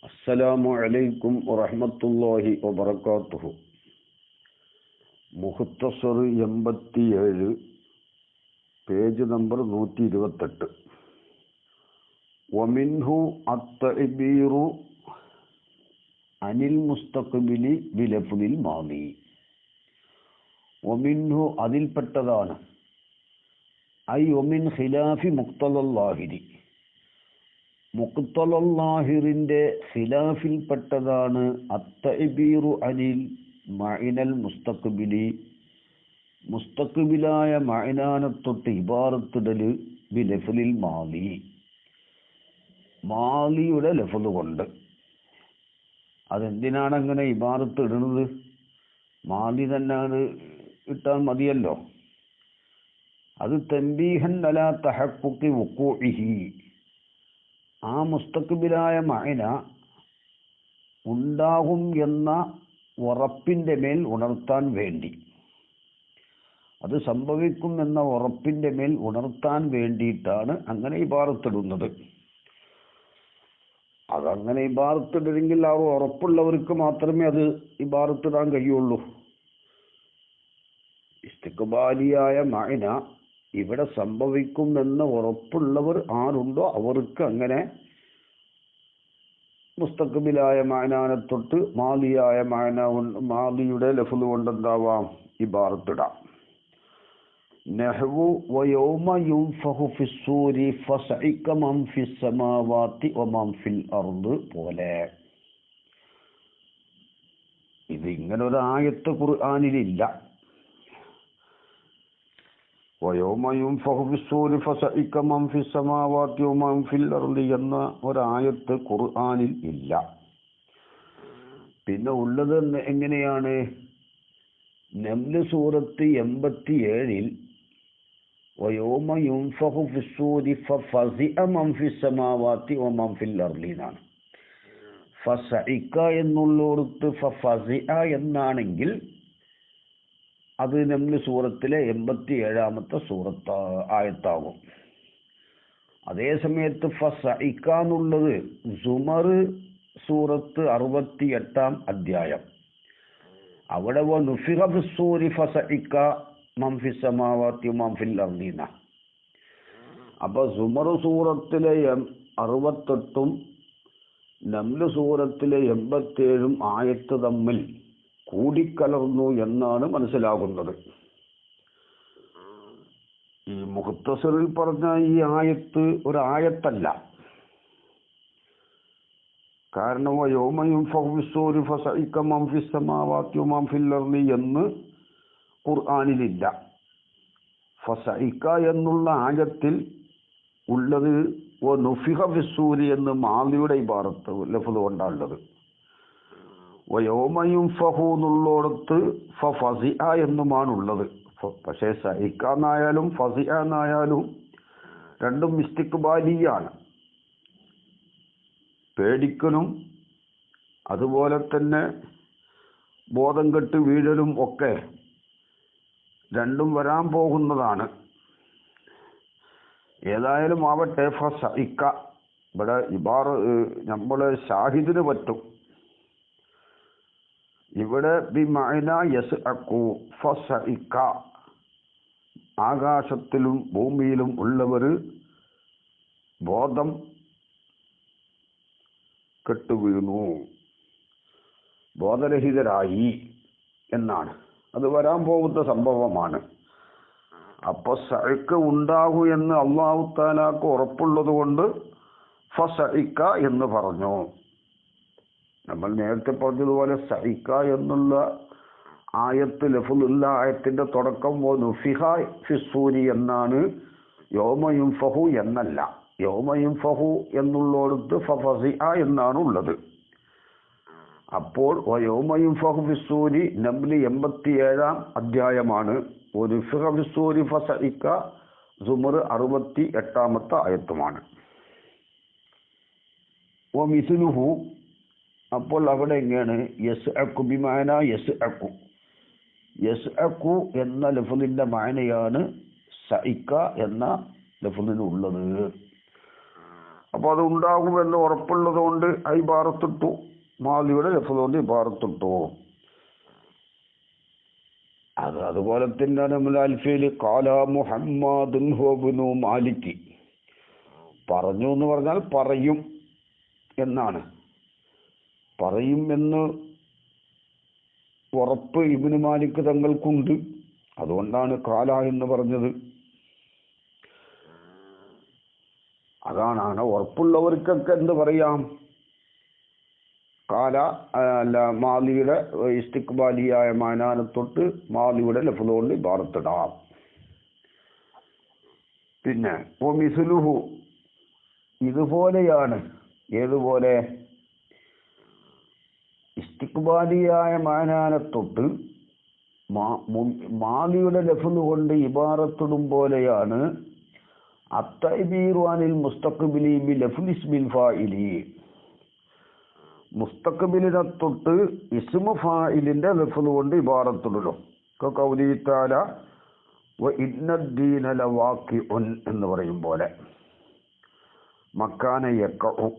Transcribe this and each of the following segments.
അസ്സലാമു അലൈക്കും വറഹ്മത്തുള്ളാഹി വബറകാതുഹു. മുഖ്തസർ 87, പേജ് നമ്പർ 128. വമിൻഹു അത്തഇബീറു അനിൽ മുസ്തഖ്ബിലി ബിലഫ്ദിൽ മാദി. വമിൻഹു അതിൽപ്പെട്ടതാണ്, ഐ വമിൻ ഖിലാഫി മുഖ്തലൽ ലാഹിരി, മുഖ്തലൽ ലാഹിറിന്റെ ഖിലാഫിൽപ്പെട്ടതാണ് അത്തഇബീറു അനിൽ മഅനൽ മുസ്തഖ്ബിലി, മുസ്തഖ്ബിലായ മഅനാനെ തൊട്ട് ഇബാറത്തിടല് ബിലഫ്ദിൽ മാദി, മാദിയുടെ ലഫ്ദ് കൊണ്ട്. അതെന്തിനാണ് അങ്ങനെ ഇബാറത്ത് ഇടുന്നത്? മാദി തന്നെ അത് ഇട്ടാൽ മതിയല്ലോ. അത് തൻബീഹൻ അലാ തഹഖുഖി വുഖൂഇഹി, ആ മുസ്തഖ്ബിലായ മഅന ഉണ്ടാകും എന്ന ഉറപ്പിൻ്റെ മേൽ ഉണർത്താൻ വേണ്ടി, അത് സംഭവിക്കും എന്ന ഉറപ്പിൻ്റെ മേൽ ഉണർത്താൻ വേണ്ടിയിട്ടാണ് അങ്ങനെ ഇബാറത്തിടുന്നത്. അതങ്ങനെ ഇബാറത്തിടണമെങ്കിൽ ആ ഉറപ്പുള്ളവർക്ക് മാത്രമേ അത് ഇബാറത്തിടാൻ കഴിയുള്ളൂ. ഇസ്തിഖ്ബാലിയായ മഅന ഇവിടെ സംഭവിക്കുമെന്ന് ഉറപ്പുള്ളവർ ആരുണ്ടോ അവർക്ക് അങ്ങനെ മുസ്തഖ്ബിലായ മഅനാനെ തൊട്ട് മാദിയായ മാദിയുടെ ലഫ്ദ് കൊണ്ടെന്താവാം, ഇബാറത്തിടാം. നഹ്വു വയൗമ യുൻഫഖു ഫിസ്സൂരി ഫസഇക മൻ ഫിസ്സമാവാതി വമൻ ഫിൽ അർദ് പോലെ. ഇത് ഇങ്ങനൊരു ആയത്ത് ഖുർആനിലില്ല. വയൗമ യുൻഫഖു ഫിസ്സൂരി ഫസഇക മൻ ഫിസ്സമാവാതി വമൻ ഫിൽ അർദ് എന്ന ഒരായത്ത് ഖുർആനിൽ ഇല്ല. പിന്നെ ഉള്ളത് എങ്ങനെയാണ്? നംല് സൂറത്ത് 87 വയൗമ യുൻഫഖു ഫിസ്സൂരി ഫഫസിഅ മൻ ഫിസ്സമാവാതി വമൻ ഫിൽ അർദി എന്നാണ്. ഫസഇക എന്നുള്ളിടത്ത് ഫഫസിഅ എന്നാണെങ്കിൽ അത് നംല് സൂറത്തിലെ 87-ാമത്തെ ആയത്താകും. അതേ സമയത്ത് ഫസഇക എന്നുള്ളത് സുമർ സൂറത്ത് 68-ാം അധ്യായം, അവിടെ നുഫിഖ ഫിസ്സൂരി ഫസഇക മൻ ഫിസ്സമാവാതി വമൻ ഫിൽ അർദി. അപ്പൊ സുമർ സൂറത്തിലെ 68-ഉം നംല് സൂറത്തിലെ 87-ഉം ആയത്ത് തമ്മിൽ കൂടിക്കലർന്നു എന്നാണ് മനസ്സിലാകുന്നത്. ഈ മുഖ്തസറിൽ പറഞ്ഞ ഈ ആയത്ത് ഒരായത്തല്ല. കാരണം യൗമ യുൻഫഖു ഫിസ്സൂരി ഫസഇക മൻ ഫിസ്സമാവാതി വമൻ ഫിൽ അർദി എന്ന് ഖുർആനിലില്ല. ഫസഇക എന്നുള്ള ആയത്തിൽ ഉള്ളത് നുഫിഖ ഫിസ്സൂരി എന്ന് മാദിയുടെ ഇബാറത്ത് ലഫ്ദ് കൊണ്ടാണുള്ളത്. യൗമ യുൻഫഖു എന്നുള്ളിടത്ത് ഫഫസിഅ എന്നുമാണുള്ളത്. പക്ഷേ സഇക എന്നായാലും ഫസിഅ എന്നായാലും രണ്ടും ഇസ്തിഖ്ബാലിയാണ്. പേടിക്കലും അതുപോലെ തന്നെ ബോധം കെട്ട് വീഴലും ഒക്കെ രണ്ടും വരാൻ പോകുന്നതാണ്. ഏതായാലും ആവട്ടെ, ഫസഇക ഇവിടെ നമ്മളെ ഷാഹിദിന് പറ്റും. ഇവിടെ ബിമഅന യസ്അഖു ഫസഇക, ആകാശത്തിലും ഭൂമിയിലും ഉള്ളവർ ബോധം കെട്ടുവീണു, ബോധരഹിതരായി എന്നാണ്. അത് വരാൻ പോകുന്ന സംഭവമാണ്. അപ്പൊ സഇക ഉണ്ടാകൂ എന്ന് അല്ലാഹു തആലാക്ക് ഉറപ്പുള്ളത് കൊണ്ട് ഫസഇക എന്ന് പറഞ്ഞു. നമ്മൾ നേരത്തെ പറഞ്ഞതുപോലെ സഇക എന്നുള്ള ആയത്ത് ലഫ്ദുള്ള ആയത്തിന്റെ തുടക്കം നുഫിഖ ഫിസ്സൂരി എന്നാണ്, യൗമ യുൻഫഖു എന്നല്ല. യൗമ യുൻഫഖു എന്നുള്ളിടത്ത് ഫഫസിഅ എന്നാണ് ഉള്ളത്. അപ്പോൾ യൗമ യുൻഫഖു ഫിസ്സൂരി നംല് 87-ാം അധ്യായമാണ്. നുഫിഖ ഫിസ്സൂരി ഫസഇക സുമർ 68-ാമത്തെ ആയത്തുമാണ്. വമിസ്ലുഹു, അപ്പോൾ അവിടെ എങ്ങനെയാണ്? യസ്അഖു ബിമഅന യസ്അഖു, യസ്അഖു എന്ന ലഫ്ദിന്റെ മഅനയാണ് സഇക എന്ന ലഫ്ദിന് ഉള്ളത്. അപ്പോൾ അത് ഉണ്ടാകുമെന്ന് ഉറപ്പുള്ളത് കൊണ്ട് ഇബാറത്തിട്ടു, മാലിയുടെ ലഫ്ള് കൊണ്ട് ഇബാറത്തിട്ടു. അതുപോലെ തന്നെയാണ് നമ്മൾ അൽഫിയിൽ ഖാല മുഹമ്മദുൻ ഹുവ ഇബ്നു മാലിക്. പറഞ്ഞു എന്ന് പറഞ്ഞാൽ പറയും എന്നാണ്. പറയും എന്ന് ഉറപ്പ് ഇബ്നു മാലിക് തങ്ങൾക്കുണ്ട്. അതുകൊണ്ടാണ് ഖാല എന്ന് പറഞ്ഞത്. അതാണ് ഉറപ്പുള്ളവർക്കൊക്കെ എന്ത് പറയാം, ഖാല അല്ല മാലിയുടെ ഇസ്തിഖ്ബാലിയായ മാനാനെ തൊട്ട് മാലിയുടെ ലഫ്ള് കൊണ്ട് ഇബാറത്തിടാം. പിന്നെ മിസ്ലുഹു ഇതുപോലെയാണ്. ഏതുപോലെ? ഇസ്തിഖ്ബാലിയായ മാനാനെ തൊട്ട് മാലിയുടെ ലഫ്ള് കൊണ്ട് ഇബാറത്തിടും പോലെയാണ് അത്തഅബീറു അനിൽ മുസ്തഖ്ബിലി ബി ലഫ്ളി ഇസ്മിൽ ഫാഇലി. മുസ്തഖ്ബിലിനെ തൊട്ട് ഇസ്മു ഫാഇലിന്റെ ലഫ്ള് കൊണ്ട് ഇബാറത്തിടുന്നു. ഖൗലി തആല വ ഇന്നദ്ദീന ലവാഖിഉൻ എന്ന് പറയും പോലെ. മക്കാന യഖഉ,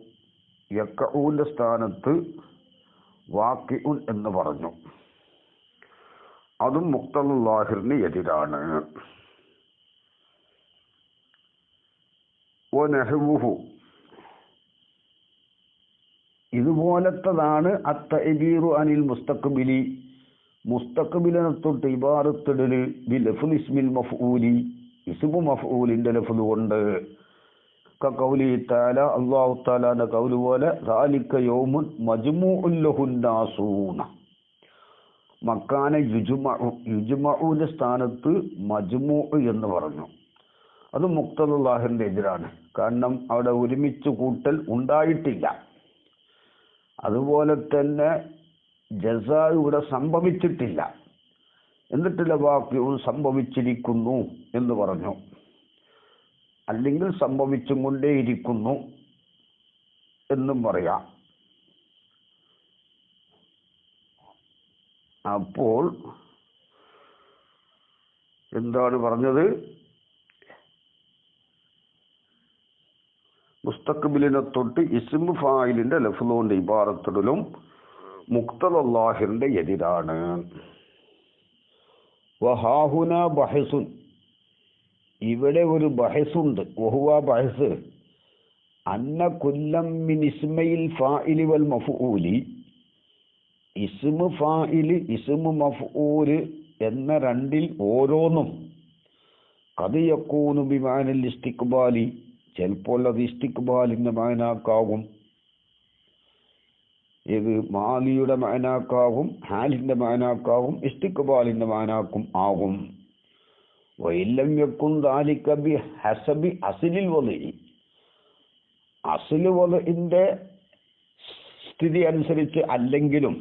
യഖഉന്റെ സ്ഥാനത്ത് വാഖിഉൻ എന്ന് പറഞ്ഞു. അതും മുഖ്തദൽ ലാഹിറിന് എതിരാണ്. വനഹ്വുഹു ഇതുപോലത്തതാണ് അത്തഅബീറു അനിൽ മുസ്തഖ്ബിലി, മുസ്തഖ്ബിലിനെ തൊട്ട് ഇബാറത്തിടല് ബി ലഫ്ളി ഇസ്മിൽ മഫ്ഊലി, ഇസ്മു മഫ്ഊലിന്റെ ലഫ്ള് കൊണ്ട്. ഖൗലി തആല അല്ലാഹു തആലാന്റെ ഖൗല് പോലെ ദാലിക യൗമുൻ മജ്മൂഉൻ ലഹുൻ നാസൂന. മക്കാന യുജ്മഉ, യുജ്മഉന്റെ സ്ഥാനത്ത് മജ്മൂഉ എന്ന് പറഞ്ഞു. അത് മുഖ്തദൽ ലാഹിറിന്റെ എതിരാണ്. കാരണം അവിടെ ഒരുമിച്ച് കൂട്ടൽ ഉണ്ടായിട്ടില്ല. അതുപോലെ തന്നെ ജസാ ഇവിടെ സംഭവിച്ചിട്ടില്ല. എന്നിട്ട് ലവാഖിഉൻ സംഭവിച്ചിരിക്കുന്നു എന്ന് പറഞ്ഞു. അല്ലെങ്കിൽ സംഭവിച്ചും കൊണ്ടേയിരിക്കുന്നു എന്നും പറയാം. അപ്പോൾ എന്താണ് പറഞ്ഞത്? മുസ്തഖ്ബിലിനെ തൊട്ട് ഇസ്മു ഫായിലിന്റെ ലഫ്ള് കൊണ്ട് ഇബാറത്തിടലും മുഖ്തദൽ ലാഹിറിന്റെ എതിരാണ്. വഹാഹുന ബഹസുൻ, ഇവിടെ ഒരു ബഹസുണ്ട്. വഹുവ ബഹസ് അന്ന കുല്ലം മിൻ ഇസ്മയിൽ ഫാഇലി വൽ മഫ്ഊലി, ഇസ്മു ഫാഇല് ഇസ്മു മഫ്ഊല് എന്ന രണ്ടിൽ ഓരോന്നും ഖദ് യകൂനു ബിമാനൽ ഇസ്തിഖ്ബാലി, ചിലപ്പോൾ അത് ഇസ്തിഖ്ബാലിന്റെ മഅനാക്കാകും. ഇത് മാലിയുടെ മഅനാക്കാകും, ഹാലിന്റെ മഅനാക്കാകും, ഇസ്തിഖ്ബാലിന്റെ മഅനാക്കും ആകും. വഇല്ലം യകുൻ ദാലിക ബിഹസബി അസ്ലിൽ വളഇ, അസ്ലു വളഇന്റെ സ്ഥിതി അനുസരിച്ച് അല്ലെങ്കിലും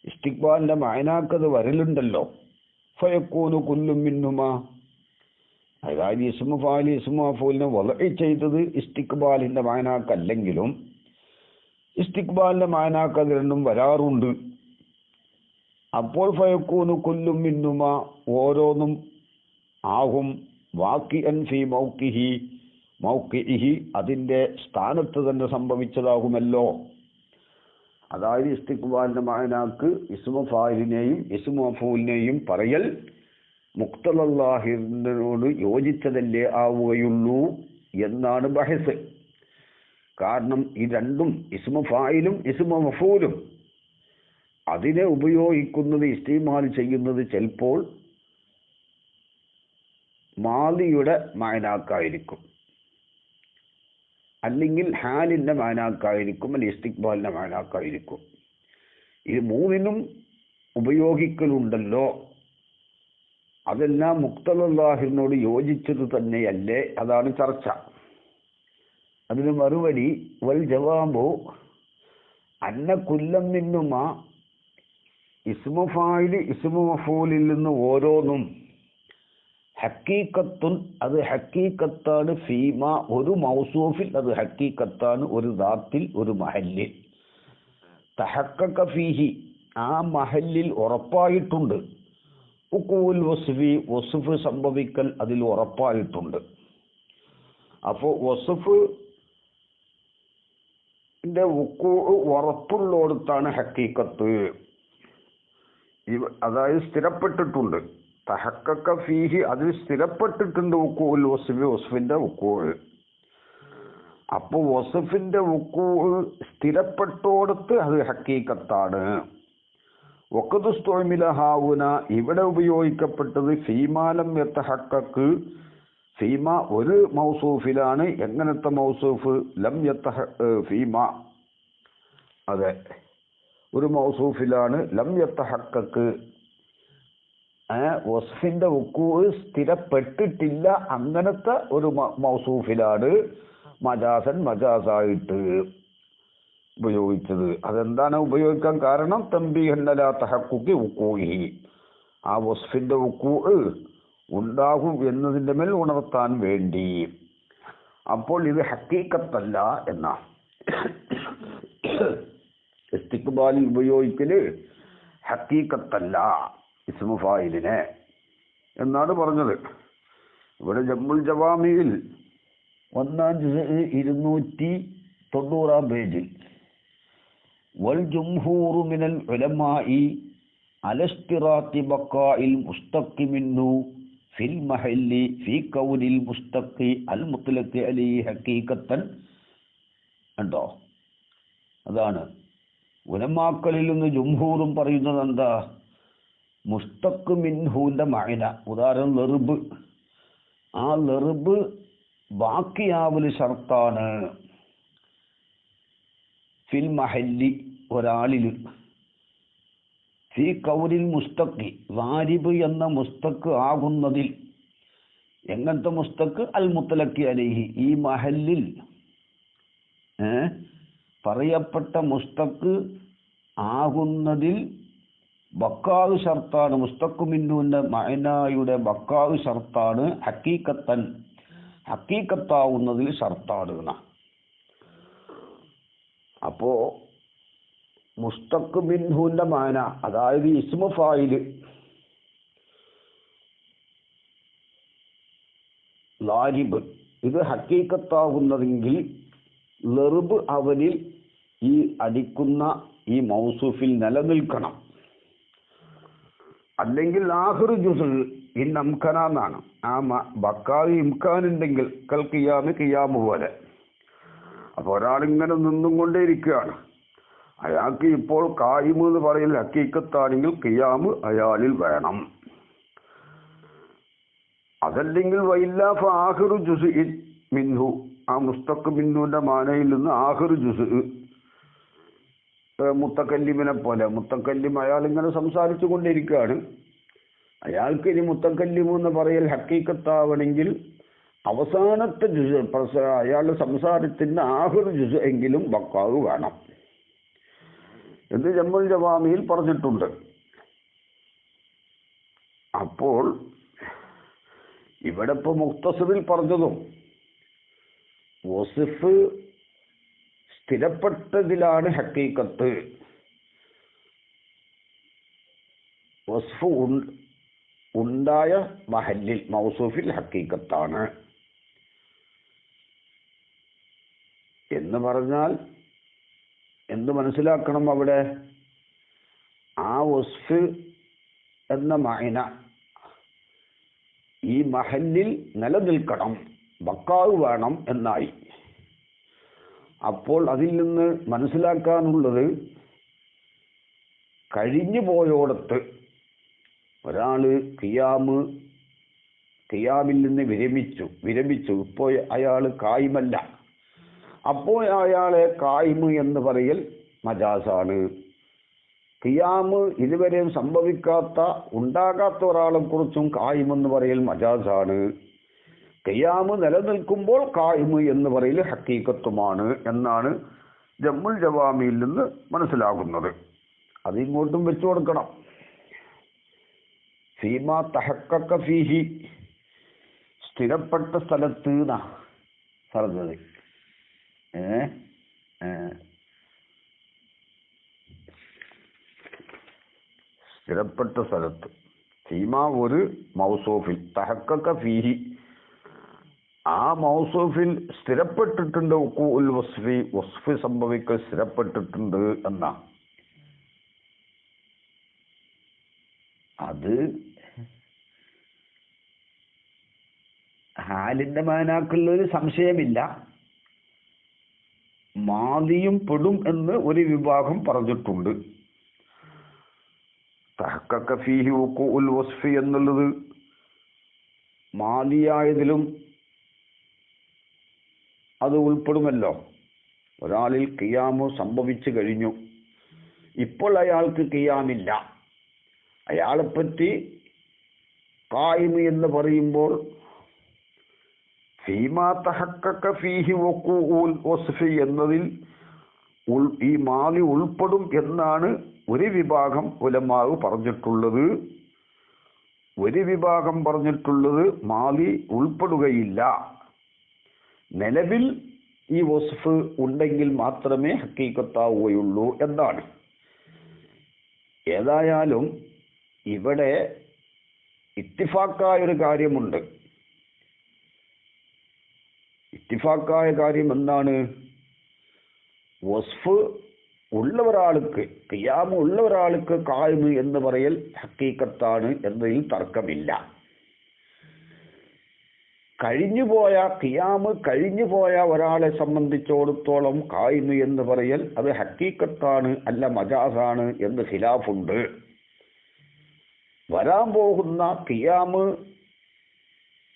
ഇസ്തിഖ്ബാലിന്റെ മഅനാക്കത് വരലുണ്ടല്ലോ. ഫയകൂനു കുല്ലും മിൻഹുമാ, അതായത് ഇസ്മു ഫാഇൽ ഇസ്മു മഫ്ഊലിനെ വളഇ ചെയ്തത് ഇസ്തിഖ്ബാലിന്റെ മഅനാക്കല്ലെങ്കിലും ഇസ്തിഖ്ബാലിന്റെ മഅനാക്കത് രണ്ടും വരാറുണ്ട്. അപ്പോൾ ഫയകൂനു കുല്ലും മിൻഹുമാ, ഓരോന്നും ആകും വാഖിഅൻ ഫീ മൗഖിഇഹി, അതിന്റെ സ്ഥാനത്ത് തന്നെ സംഭവിച്ചതാകുമല്ലോ. അതായത് ഇസ്തിഖ്ബാലിന്റെ മഅനാക്ക് ഇസ്മു ഫാഇലിനെയും ഇസ്മു മഫ്ഊലിനെയും പറയൽ മുഖ്തദൽ ലാഹിറിനോട് യോജിച്ചതല്ലേ ആവുകയുള്ളൂ എന്നാണ് ബഹസ്. കാരണം ഈ രണ്ടും ഇസ്മു ഫായിലും ഇസ്മു മഫ്ഊലും അതിനെ ഉപയോഗിക്കുന്നത്, ഇസ്തിമാൽ ചെയ്യുന്നത് ചിലപ്പോൾ മാദിയുടെ മഅനാക്കായിരിക്കും, അല്ലെങ്കിൽ ഹാലിന്റെ മഅനാക്കായിരിക്കും, അല്ലെങ്കിൽ ഇസ്തിഖ്ബാലിന്റെ മഅനാക്കായിരിക്കും. ഇത് മൂന്നിനും ഉപയോഗിക്കലുണ്ടല്ലോ. അതെല്ലാം മുഖ്തദൽ ലാഹിറിനോട് യോജിച്ചത് തന്നെയല്ലേ? അതാണ് ചർച്ച. അതിന് മറുപടി വൽ ജവാബു അന്ന കുല്ലം മിൻഹുമാ, ഇസ്മു ഫാഇൽ ഇസ്മു മഫ്ഊലിൽ നിന്ന് ഓരോന്നും ഹക്കീക്കത്തുൻ, അത് ഹക്കീക്കത്താണ്, ഫീമ ഒരു മൗസൂഫിൽ അത് ഹക്കീക്കത്താണ്, ഒരു ദാത്തിൽ ഒരു മഹല്ലിൽ, തഹഖഖ ഫീഹി ആ മഹല്ലിൽ ഉറപ്പായിട്ടുണ്ട്, ഉഖൂൽ വസ്ഫി വസ്ഫ് സംഭവിക്കൽ അതിൽ ഉറപ്പായിട്ടുണ്ട്. അപ്പോൾ വസഫിന്റെ ഉറപ്പുള്ളോടത്താണ് ഹക്കീക്കത്ത്. അതായത് സ്ഥിരപ്പെട്ടിട്ടുണ്ട്. തഹക്കക്ക ഫീഹി, അതിൽ സ്ഥിരപ്പെട്ടിട്ടുണ്ട് ഉക്കൂൽ വസ്ഫി, വസ്ഫിന്റെ ഉക്കൂൾ. അപ്പോൾ വസഫിന്റെ ഉക്കൂൾ സ്ഥിരപ്പെട്ടോടത്ത് അത് ഹക്കീക്കത്താണ്. വഖദുസ്തുഅ്മില ഹാവുന, ഇവിടെ ഉപയോഗിക്കപ്പെട്ടത് ഫീമാലം യതഹഖഖ്, ഫീമ ഒരു മൗസൂഫിലാണ്. എങ്ങനത്തെ മൗസൂഫ്? ലം ഫീമ, അതെ, ഒരു മൗസൂഫിലാണ്. ലം യതഹഖഖ്, വസ്ഫിന്റെ ഉക്കൂൾ സ്ഥിരപ്പെട്ടിട്ടില്ല, അങ്ങനത്തെ ഒരു മൗസൂഫിലാണ് മജാസൻ, മജാസായിട്ട് ഉപയോഗിച്ചത്. അതെന്താണ് ഉപയോഗിക്കാൻ കാരണം? തംബീഹൻ അലാ തഹഖുഖി ഉഖൂഇഹി, ആ വസ്ഫിന്റെ ഉഖൂഉ ഉണ്ടാകും എന്നതിന്റെ മേൽ ഉണർത്താൻ വേണ്ടി. അപ്പോൾ ഇത് ഹക്കീക്കത്തല്ല എന്നാ ഇസ്തിഖ്ബാലിൽ ഉപയോഗിക്കല് ഹക്കീക്കത്തല്ല ഇസ്മു ഫായിലിനെ എന്നാണ് പറഞ്ഞത്. ഇവിടെ ജമ്മുൽ ജവാമിയിൽ 1-ാം ജുസ്ഉ 290-ാം പേജിൽ വൽ ജംഹൂറു മിനൽ ഉലമാഇ അലസ്തിറാത്തി ബഖാഇൽ മുസ്തഖി മിൻഹു ഫിൽ മഹല്ലി ഫീ കൗനിൽ മുസ്തഖി അൽ മുത്ലഖി അലൈഹി ഹഖീഖത്തൻ. ഉണ്ടോ? അതാണ് ഉലമാക്കളിൽ നിന്ന് ജംഹൂറും പറയുന്നത് എന്താ? മുസ്തഖ് മിൻഹുവിന്റെ മഅന, ഉദാഹരണം ലർബ്, ആ ലർബ് ബാക്കിയാവല് ഷർത്താണ്. ഫിൽ മഹല്ലി, ഒരാളിൽ. ഫീ കൗനിൽ മുസ്തഖി, വാരിബ് എന്ന മുസ്തഖ് ആകുന്നതിൽ. എങ്ങനത്തെ മുസ്തഖ്? അൽ മുത്ലഖി അലൈഹി, ഈ മഹല്ലിൽ പറയപ്പെട്ട മുസ്തഖ് ആകുന്നതിൽ ബക്കാവ് ഷർത്താണ്. മുസ്തഖ് മിന്നുവിന്റെ മഅനായുടെ ബക്കാവ് ഷർത്താണ്. ഹക്കീക്കത്തൻ, ഹക്കീക്കത്താവുന്നതിൽ ഷർത്താണ്. അപ്പോ മുസ്തഖ് മിൻഹുവിന്റെ മാന, അതായത് ഇസ്മു ഫായില് ലാരിബ്, ഇത് ഹക്കീക്കത്താകുന്നതെങ്കിൽ ലർബ് അവനിൽ ഈ അടിക്കുന്ന ഈ മൗസൂഫിൽ നിലനിൽക്കണം. അല്ലെങ്കിൽ ആഖിർ ജുസ് ഇൻ അംകന എന്നാണ്. ആ ബക്കാവ് ഇംകാനുണ്ടെങ്കിൽ കൽ ഖിയാമ്, ഖിയാമ് പോലെ. അപ്പോൾ ഒരാളിങ്ങനെ നിന്നും കൊണ്ടേയിരിക്കുകയാണ്, അയാൾക്ക് ഇപ്പോൾ കായിമ് എന്ന് പറയുന്ന ഹക്കീക്കത്താണെങ്കിൽ ഖിയാമ് അയാളിൽ വേണം. അതല്ലെങ്കിൽ വൈല്ല ഫാഖിറു ജുസ്ഇൻ മിൻഹു, ആ മുസ്തഖ് മിൻഹുവിന്റെ മാനയിൽ നിന്ന് ആഖിർ ജുസ്, മുത്തക്കല്ലിമിനെ പോലെ. മുത്തക്കല്ലിം അയാൾ ഇങ്ങനെ സംസാരിച്ചു കൊണ്ടിരിക്കുകയാണ്, അയാൾക്ക് ഇനി മുത്തക്കല്ലിമു എന്ന് പറയൽ ഹക്കീക്കത്താവണമെങ്കിൽ അവസാനത്തെ ജുസ്, അയാളുടെ സംസാരത്തിന്റെ ആഖിർ ജുസ് എങ്കിലും ബക്കാവ് വേണം എന്ന് ജമ്മുൽ ജവാമിയിൽ പറഞ്ഞിട്ടുണ്ട്. അപ്പോൾ ഇവിടെ ഇപ്പൊ മുഖ്തസറിൽ പറഞ്ഞതും വസിഫ് സ്ഥിരപ്പെട്ടതിലാണ് ഹക്കീക്കത്ത്. വസ്ഫ് ഉണ്ടായ മഹല്ലിൽ മൗസൂഫിൽ ഹക്കീക്കത്താണ് എന്ന് പറഞ്ഞാൽ എന്ത് മനസ്സിലാക്കണം? അവിടെ ആ വസ്ഫ് എന്ന മഅന ഈ മഹല്ലിൽ നിലനിൽക്കണം, ബക്കാവ് വേണം എന്നായി. അപ്പോൾ അതിൽ നിന്ന് മനസ്സിലാക്കാനുള്ളത്, കഴിഞ്ഞു പോയോടത്ത് ഒരാള് ഖിയാമിൽ നിന്ന് വിരമിച്ചു, ഇപ്പോൾ അയാൾ കായിമല്ല, അപ്പോൾ അയാളെ കായിമ് എന്ന് പറയൽ മജാസാണ്. ഖിയാമ് ഇതുവരെ സംഭവിക്കാത്ത, ഉണ്ടാകാത്ത ഒരാളെ കുറിച്ചും കായിമെന്ന് പറയൽ മജാസാണ്. ഖിയാമ് നിലനിൽക്കുമ്പോൾ കായിമ് എന്ന് പറയൽ ഹക്കീക്കത്തുമാണ് എന്നാണ് ജമ്മുൽ ജവാമിയിൽ നിന്ന് മനസ്സിലാകുന്നത്. അതിങ്ങോട്ടും വെച്ചു കൊടുക്കണം. ഫീമാ തഹഖഖ ഫീഹി, സ്ഥിരപ്പെട്ട സ്ഥലത്ത് എന്നാ പറഞ്ഞത്. സ്ഥിരപ്പെട്ട സ്ഥലത്ത്, ഫീമ ഒരു മൗസൂഫിൽ, തഹഖഖ ഫീഹി ആ മൗസൂഫിൽ സ്ഥിരപ്പെട്ടിട്ടുണ്ട് ഉൽ വസ്ഫി, വസ്ഫ് സംഭവിക്കൽ സ്ഥിരപ്പെട്ടിട്ടുണ്ട് എന്നാ. അത് ഹാലിന്റെ മാനാക്കുള്ളൊരു സംശയമില്ല. മാദിയും പെടും എന്ന് ഒരു വിഭാഗം പറഞ്ഞിട്ടുണ്ട്. തഹഖഖ ഫീഹി ഉൽ വസ്ഫി എന്നുള്ളത് മാദിയായതിലും അത് ഉൾപ്പെടുമല്ലോ. ഒരാളിൽ ഖിയാമു സംഭവിച്ചു കഴിഞ്ഞു, ഇപ്പോൾ അയാൾക്ക് ഖിയാമില്ല. അയാളെപ്പറ്റി ഖായിമ് എന്ന് പറയുമ്പോൾ ഫീമാ തഹഖഖ ഫീഹി വഖൂഉൽ വസ്ഫി എന്നതിൽ ഈ മാലി ഉൾപ്പെടും എന്നാണ് ഒരു വിഭാഗം ഉലമാവ് പറഞ്ഞിട്ടുള്ളത്. ഒരു വിഭാഗം പറഞ്ഞിട്ടുള്ളത് മാലി ഉൾപ്പെടുകയില്ല, നിലവിൽ ഈ വസ്ഫ് ഉണ്ടെങ്കിൽ മാത്രമേ ഹക്കീക്കത്താവുകയുള്ളൂ എന്നാണ്. ഏതായാലും ഇവിടെ ഇത്തിഫാക്കായൊരു കാര്യമുണ്ട്. ഇത്തിഫാക്കായ കാര്യം എന്താണ്? വസ്ഫ് ഉള്ള ഒരാൾക്ക്, ഖിയാമ് ഉള്ള ഒരാൾക്ക് ഖായിമ് എന്ന് പറയൽ ഹക്കീക്കത്താണ് എന്നതിൽ തർക്കമില്ല. കഴിഞ്ഞുപോയ ഖിയാമ് കഴിഞ്ഞുപോയ ഒരാളെ സംബന്ധിച്ചിടത്തോളം ഖായിമ് എന്ന് പറയൽ അത് ഹക്കീക്കത്താണ് അല്ല മജാസാണ് എന്ന് ഖിലാഫുണ്ട്. വരാൻ പോകുന്ന ഖിയാമ്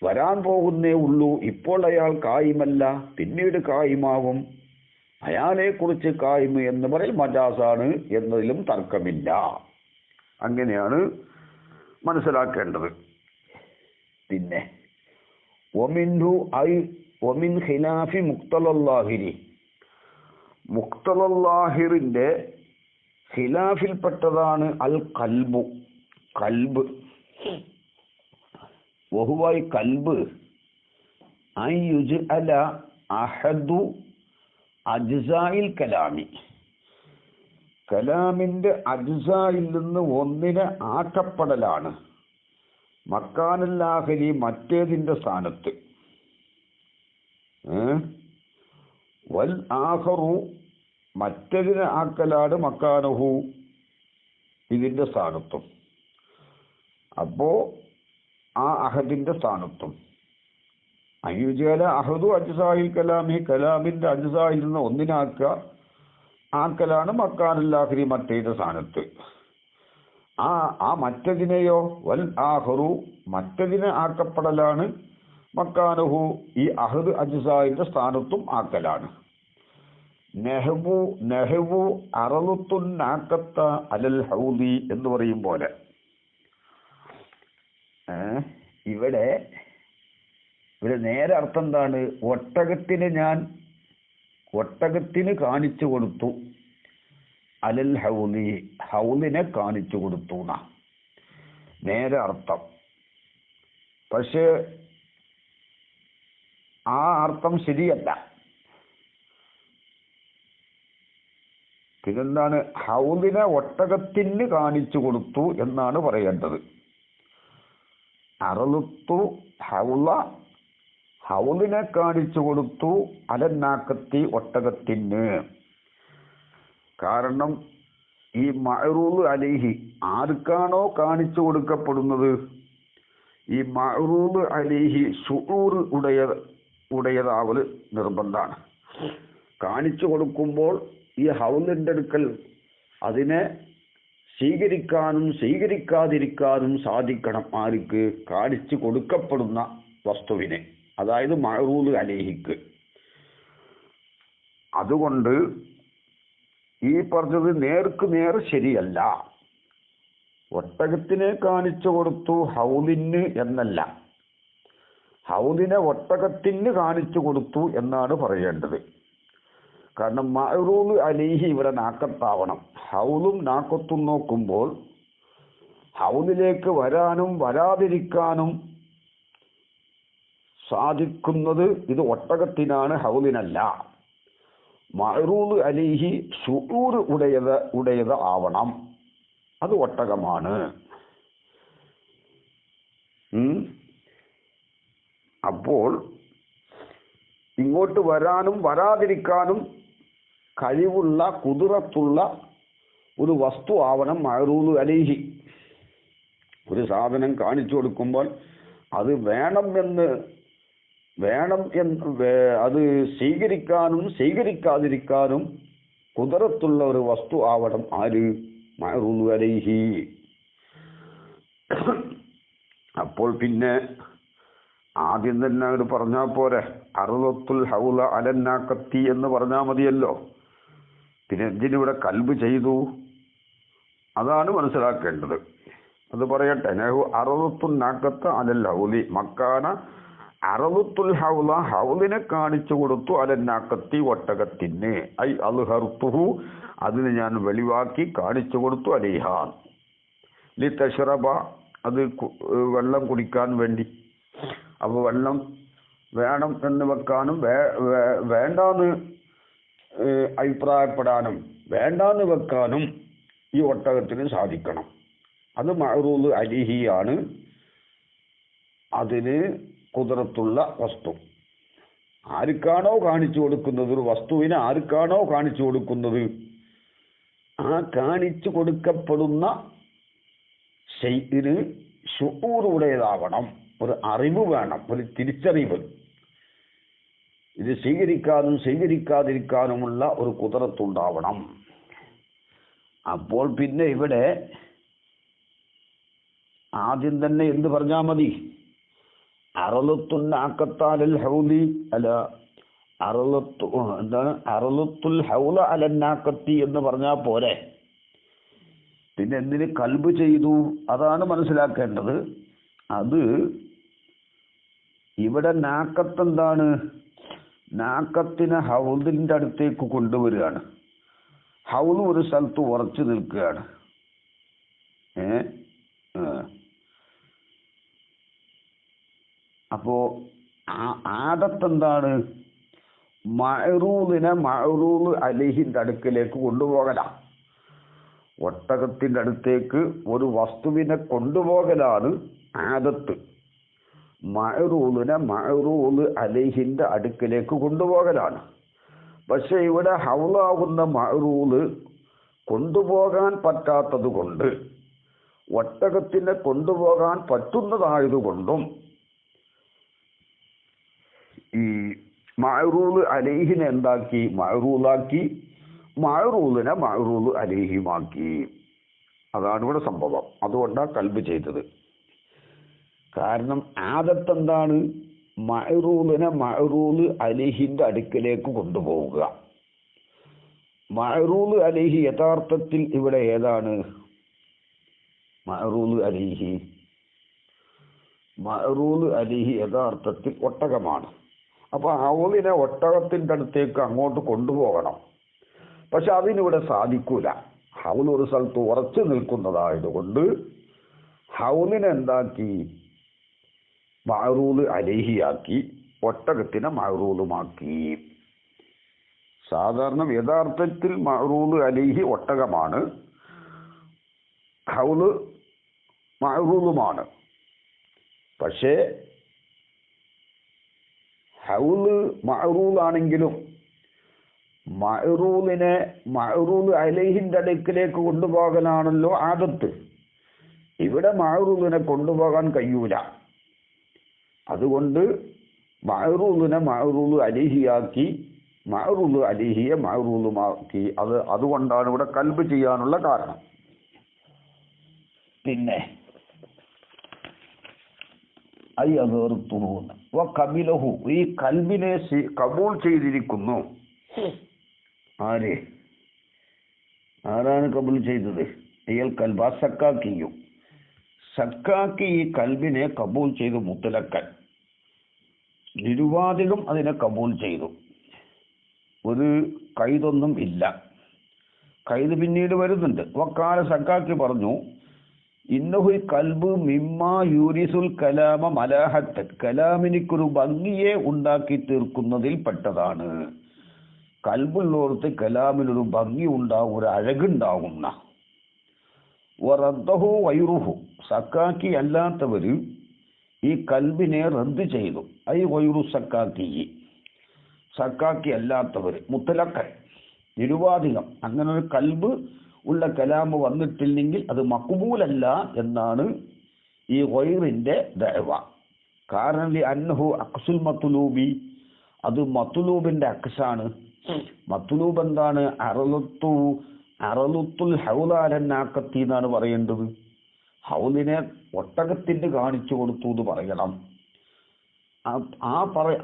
വരാൻ പോകുന്നേ ഉള്ളൂ, ഇപ്പോൾ അയാൾ ഖായിമല്ല, പിന്നീട് ഖായിമാവും, അയാളെ കുറിച്ച് ഖായിമ് എന്ന് പറയൽ മജാസാണ് എന്നതിലും തർക്കമില്ല. അങ്ങനെയാണ് മനസ്സിലാക്കേണ്ടത്. പിന്നെ ഒമിൻ ഖിലാഫി മുഖ്തലല്ലാഹിരി, മുഖ്തലല്ലാഹിറിന്റെ ഖിലാഫിൽപ്പെട്ടതാണ് അൽ ഖൽബു, കൽബ്. വഹുവായി കൽബ് അൻ യുജ്അല അഹദു അജ്സായിൽ കലാമി, കലാമിന്റെ അജ്സായിൽ നിന്ന് ഒന്നിനെ ആക്കപ്പെടലാണ്. മക്കാനല്ലാഹരി മറ്റേതിന്റെ സ്ഥാനത്ത്, വൽ ആഖറു മറ്റതിനെ ആക്കലാണ് മക്കാനഹു ഇതിന്റെ സ്ഥാനത്തും. അപ്പോ ആ അഹദിന്റെ സ്ഥാനത്തും അയ്യുജല അഹദു അജ്സായിൽ കലാമി, കലാമിന്റെ അജ്സായിൽ നിന്ന് ഒന്നിനാക്കുക, ആക്കലാണ് മക്കാനല്ലാഹരി മറ്റേതിന്റെ സ്ഥാനത്ത്. ആ മറ്റതിനെയോ വൽ ആഹറു മറ്റതിനെ ആക്കപ്പെടലാണ് മക്കാനഹു ഈ അഹദ് അജ്സായിന്റെ സ്ഥാനത്തും ആക്കലാണ്. നെഹ്വു അറളുത്തുൻ നാക്കത്ത അലൽ ഹൗദി എന്ന് പറയും പോലെ ഇവിടെ നേരെ അർത്ഥം എന്താണ്? ഒട്ടകത്തിന് കാണിച്ചു കൊടുത്തു, അലൽ ഹൗലി ഹൗലിനെ കാണിച്ചു കൊടുത്തു എന്നാ നേരെ അർത്ഥം. പക്ഷെ ആ അർത്ഥം ശരിയല്ല. പിന്നെന്താണ്? ഹൗലിനെ ഒട്ടകത്തിന് കാണിച്ചു കൊടുത്തു എന്നാണ് പറയേണ്ടത്. അറളുത്തു ഹൗല, ഹൗലിനെ കാണിച്ചു കൊടുത്തു, അലന്നാക്കത്തി ഒട്ടകത്തിന്. കാരണം ഈ മഅറൂദ് അലൈഹി ആർക്കാണോ കാണിച്ചു കൊടുക്കപ്പെടുന്നത്, ഈ മഅറൂദ് അലൈഹി ശുഊർ ഉടയതാവൽ നിർബന്ധമാണ്. കാണിച്ചു കൊടുക്കുമ്പോൾ ഈ ഹൗലിന്റെ അടുക്കൽ അതിനെ സ്വീകരിക്കാനും സ്വീകരിക്കാതിരിക്കാനും സാധിക്കണം. ആർക്ക്? കാണിച്ചു കൊടുക്കപ്പെടുന്ന വസ്തുവിനെ, അതായത് മഅറൂദ് അലൈഹിക്ക്. അതുകൊണ്ട് ഈ പറഞ്ഞത് നേർക്ക് നേർ ശരിയല്ല. ഒട്ടകത്തിനെ കാണിച്ചു കൊടുത്തു ഹൗലിന് എന്നല്ല, ഹൗലിനെ ഒട്ടകത്തിന് കാണിച്ചു കൊടുത്തു എന്നാണ് പറയേണ്ടത്. കാരണം മഅറൂദ് അലൈഹി ഇവിടെ നാക്കത്താവണം. ഹൗലും നാക്കത്തും നോക്കുമ്പോൾ ഹൗലിലേക്ക് വരാനും വരാതിരിക്കാനും സാധിക്കുന്നത് ഇത് ഒട്ടകത്തിനാണ്, ഹൗലിനല്ല. മഅറൂദ് അലൈഹി ശുഊർ ഉടയത് ആവണം, അത് ഒട്ടകമാണ്. അപ്പോൾ ഇങ്ങോട്ട് വരാനും വരാതിരിക്കാനും കഴിവുള്ള കുതിറത്തുള്ള ഒരു വസ്തു ആവണം മഅറൂദ് അലൈഹി. ഒരു സാധനം കാണിച്ചു കൊടുക്കുമ്പോൾ അത് വേണം എന്ന് അത് സ്വീകരിക്കാനും സ്വീകരിക്കാതിരിക്കാനും കുതിറത്തുള്ള ഒരു വസ്തു ആവണം ആര്? മഅറൂദ് അലൈഹി. അപ്പോൾ പിന്നെ ആദ്യം തന്നെ അങ്ങോട്ട് പറഞ്ഞാൽ പോരെ, അറുളത്തുൽ ഹൗല അലന്നാക്കത്തി എന്ന് പറഞ്ഞാൽ മതിയല്ലോ. പിന്നെ എന്തിനിവിടെ കൽബ് ചെയ്തു? അതാണ് മനസ്സിലാക്കേണ്ടത്. അത് പറയട്ടെ. നെഹു അറുളത്തുൽ നാക്കത്ത് അലൽ ഹൗലി മക്കാന അറുളത്തുൽ ഹൗല, ഹൗലിനെ കാണിച്ചു കൊടുത്തു, അലന്നാക്കത്തി ഒട്ടകത്തിന്, ഐ അൽഹർത്തുഹു, അതിന് ഞാൻ വെളിവാക്കി കാണിച്ചു കൊടുത്തു, അലിഹാൻ ലി തഷ്റബ, അത് വെള്ളം കുടിക്കാൻ വേണ്ടി. അപ്പോൾ വെള്ളം വേണം എന്ന് വെക്കാനും വേണ്ടാന്ന് അഭിപ്രായപ്പെടാനും വേണ്ടാന്ന് വെക്കാനും ഈ ഒട്ടകത്തിന് സാധിക്കണം. അത് മഅറൂദ് അലിഹിയാണ്. അതിന് കുതിരത്തുള്ള വസ്തു. ആർക്കാണോ കാണിച്ചു കൊടുക്കുന്നത്, ഒരു വസ്തുവിനെ ആർക്കാണോ കാണിച്ചു കൊടുക്കുന്നത്, ആ കാണിച്ചു കൊടുക്കപ്പെടുന്ന ശൈഇന് ശുഊറുടേതാവണം. ഒരു അറിവ് വേണം, ഒരു തിരിച്ചറിവ്. ഇത് സ്വീകരിക്കാനും സ്വീകരിക്കാതിരിക്കാനുമുള്ള ഒരു കുതിരത്തുണ്ടാവണം. അപ്പോൾ പിന്നെ ഇവിടെ ആദ്യം തന്നെ എന്ത് പറഞ്ഞാൽ മതി? അറുളത്തുൽ ഹൗലി അല്ല, എന്താണ് അറുളത്തുൽ ഹൗല അലന്നാക്കത്തി എന്ന് പറഞ്ഞാൽ പോരെ? പിന്നെ എന്തിന് കൽബ് ചെയ്തു? അതാണ് മനസ്സിലാക്കേണ്ടത്. അത് ഇവിടെ നാക്കത്ത് എന്താണ്? നാക്കത്തിനെ ഹൗദിന്റെ അടുത്തേക്ക് കൊണ്ടുവരികയാണ്. ഹൗദ് ഒരു സ്ഥലത്ത് ഉറച്ചു നിൽക്കുകയാണ്. അപ്പോ ആദത്തെന്താണ്? മഅറൂദിനെ മഅറൂദ് അലൈഹിന്റെ അടുക്കലേക്ക് കൊണ്ടുപോകലാണ്. ഒട്ടകത്തിന്റെ അടുത്തേക്ക് ഒരു വസ്തുവിനെ കൊണ്ടുപോകലാണ് ആദത്ത്. മഅറൂദിനെ മഅറൂദ് അലൈഹിന്റെ അടുക്കലേക്ക് കൊണ്ടുപോകലാണ്. പക്ഷെ ഇവിടെ ഹൗലാകുന്ന മഅറൂദ് കൊണ്ടുപോകാൻ പറ്റാത്തത് കൊണ്ട്, ഒട്ടകത്തിനെ കൊണ്ടുപോകാൻ പറ്റുന്നതായതുകൊണ്ടും ഈ മഅറൂദ് അലൈഹിനെ എന്താക്കി? മഅറൂദാക്കി. മഅറൂദിനെ മഅറൂദ് അലൈഹിമാക്കി. അതാണ് ഇവിടെ സംഭവം. അതുകൊണ്ടാണ് കൽബ് ചെയ്തത്. കാരണം ആദത്തെന്താണ്? മഅറൂദിനെ മഅറൂദ് അലൈഹിന്റെ അടുക്കലേക്ക് കൊണ്ടുപോവുക. മഅറൂദ് അലൈഹി യഥാർത്ഥത്തിൽ ഇവിടെ ഏതാണ്? മഅറൂദ് അലൈഹി യഥാർത്ഥത്തിൽ ഒട്ടകമാണ്. അപ്പൊ ഹൗലിനെ ഒട്ടകത്തിന്റെ അടുത്തേക്ക് അങ്ങോട്ട് കൊണ്ടുപോകണം. പക്ഷെ അതിനിവിടെ സാധിക്കൂല. ഹൗൽ ഒരു സ്ഥലത്ത് ഉറച്ചു നിൽക്കുന്നതായതുകൊണ്ട് ഹൗലിനെ എന്താക്കി? മഅറൂദ് അലൈഹിയാക്കി. ഒട്ടകത്തിനെ മഅറൂദുമാക്കി. സാധാരണ യഥാർത്ഥത്തിൽ മഅറൂദ് അലൈഹി ഒട്ടകമാണ്, ഹൗല് മഅറൂദുമാണ്. പക്ഷേ ഹൗല് മഅറൂദാണെങ്കിലും മഅറൂദിനെ മഅറൂദ് അലൈഹിന്റെ അടുക്കിലേക്ക് കൊണ്ടുപോകലാണല്ലോ ആദത്ത്. ഇവിടെ മഅറൂദിനെ കൊണ്ടുപോകാൻ കഴിയൂല. അതുകൊണ്ട് മഅറൂദിനെ മഅറൂദ് അലൈഹിയാക്കി, മഅറൂദ് അലൈഹിയെ മഅറൂദുമാക്കി. അതുകൊണ്ടാണ് ഇവിടെ കൽബ് ചെയ്യാനുള്ള കാരണം. പിന്നെ കബിലഹു, ഈ കൽബിനെ കബൂൾ ചെയ്തിരിക്കുന്നു. ആരാണ് കബൂൾ ചെയ്തത്? അയാൾ കൽബ സക്കാക്കിയും. സക്കാക്കി ഈ കൽബിനെ കബൂൾ ചെയ്തു. മുത്തലക്കൻ നിരുവാധികം അതിനെ കബൂൾ ചെയ്തു. ഒരു കൈതൊന്നും ഇല്ല. കൈത് പിന്നീട് വരുന്നുണ്ട്. വക്കാല സക്കാക്കി പറഞ്ഞു, ഇന്നഹു കൽബ് മിമ്മാ യൂരിസുൽ കലാമ മലാഹത്തൻ, കലാമിനിക്കൊരു ഭംഗിയെ ഉണ്ടാക്കി തീർക്കുന്നതിൽ പെട്ടതാണ്. കൽബുള്ളോർത്ത് കലാമിനൊരു ഭംഗി ഉണ്ടാവും, ഒരു അഴകുണ്ടാവുന്ന. വറദ്ദഹു വൈറുഹു, സക്കാക്കി അല്ലാത്തവര് ഈ കൽബിനെ റദ്ദ് ചെയ്തു. ഐ വൈറു സക്കാക്കി, സക്കാക്കി അല്ലാത്തവർ, മുത്തലക്കൻ നിരുപാധികം, അങ്ങനെ ഒരു കൽബ് ഉള്ള കലാമ് വന്നിട്ടില്ലെങ്കിൽ അത് മഖ്ബൂലല്ല എന്നാണ് ഈ ഗൈറിന്റെ ദഅവ. കാരണം അന്നഹു അക്സുൽ മത്ലൂബി, അത് മത്ലൂബിന്റെ അക്സാണ്. മത്ലൂബ് എന്താണ്? അറലുത്തുൽ ഹൗലാലന്നാക്കത്തി എന്നാണ് പറയേണ്ടത്. ഹൗലിനെ ഒട്ടകത്തിന് കാണിച്ചു കൊടുത്തു എന്ന് പറയണം.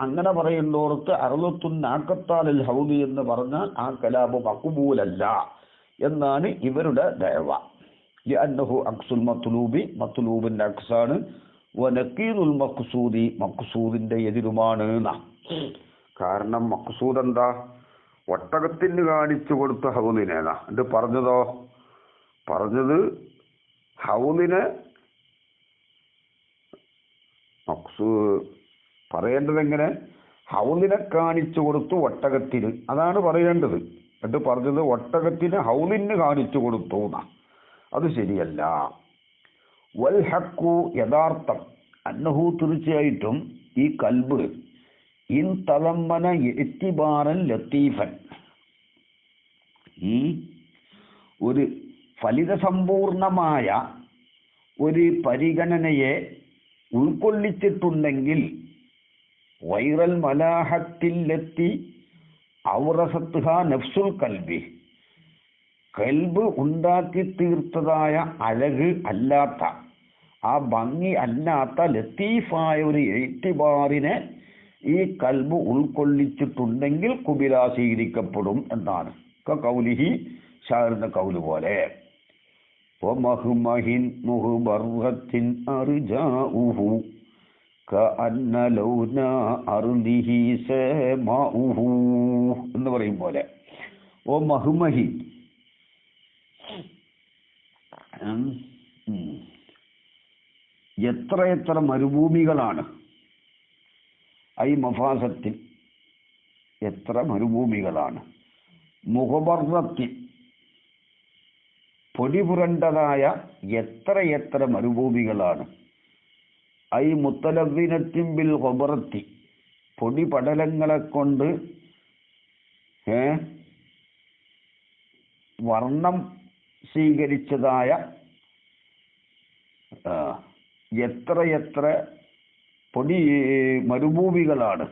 അങ്ങനെ പറയുന്നോടത്ത് അറലുത്തുൽ നാക്കത്താൽ ഹൗലി എന്ന് പറഞ്ഞാൽ ആ കലാബ് മഖ്ബൂലല്ല എന്നാണ് ഇവരുടെ ദഅവ. ലിഅന്നഹു അക്സുൽ മത്ലൂബി, മത്ലൂബിന്റെ അക്സാണ്. വനക്കീറുൽ മഖ്സൂദി, മഖ്സൂദിന്റെ എതിരുമാണ്. കാരണം മഖ്സൂദ് എന്താ? ഒട്ടകത്തിന് കാണിച്ചു കൊടുത്ത ഹൗലിനേതാ ഇത് പറഞ്ഞതോ? പറഞ്ഞത് ഹൗലിനെ പറയേണ്ടത് എങ്ങനെ? ഹൗലിനെ കാണിച്ചു കൊടുത്തു ഒട്ടകത്തിന്, അതാണ് പറയേണ്ടത്. എന്നിട്ട് പറഞ്ഞത് ഒട്ടകത്തിന് ഹൗലിന് കാണിച്ചു കൊടുത്തു എന്നാ. അത് ശരിയല്ല. വൽ ഹഖു, യഥാർത്ഥം, അന്നഹു, തീർച്ചയായിട്ടും ഈ കൽബ് ഇൻ തളമ്മന ഇത്തിബാറൻ ലത്തീഫൻ, ഒരു ഫലിതസമ്പൂർണമായ ഒരു പരിഗണനയെ ഉൾക്കൊള്ളിച്ചിട്ടുണ്ടെങ്കിൽ വൈറൽ മലാഹത്തിലെത്തി ഔറസത്ഹ നഫ്സുൽ കൽബി, കൽബ് ഉണ്ടാക്കി തീർത്തതായ അഴക് അല്ലാത്ത, ആ ഭംഗി അല്ലാത്ത ലത്തീഫായ ഒരു എഴുത്തിബാറിനെ ഈ കൽബ് ഉൾക്കൊള്ളിച്ചിട്ടുണ്ടെങ്കിൽ കുബില സ്വീകരിക്കപ്പെടും എന്നാണ്. കൗലിഹി, ഷാറിന്റെ കൗല് പോലെ. എന്ന് പറയും പോലെ. ഓ മഹുമഹി, എത്രയെത്ര മരുഭൂമികളാണ്. ഐ മഫാസത്തിൽ, എത്ര മരുഭൂമികളാണ്. മുഖബർറത്തിൽ, പൊടി പുരണ്ടതായ എത്രയെത്ര മരുഭൂമികളാണ്. ഐ മുത്തലവ്വിനത്തിൻ ബിൽ ഖബറത്തി, പൊടി പടലങ്ങളെ കൊണ്ട് വർണ്ണം സ്വീകരിച്ചതായ എത്രയെത്ര മരുഭൂമികളാണ്.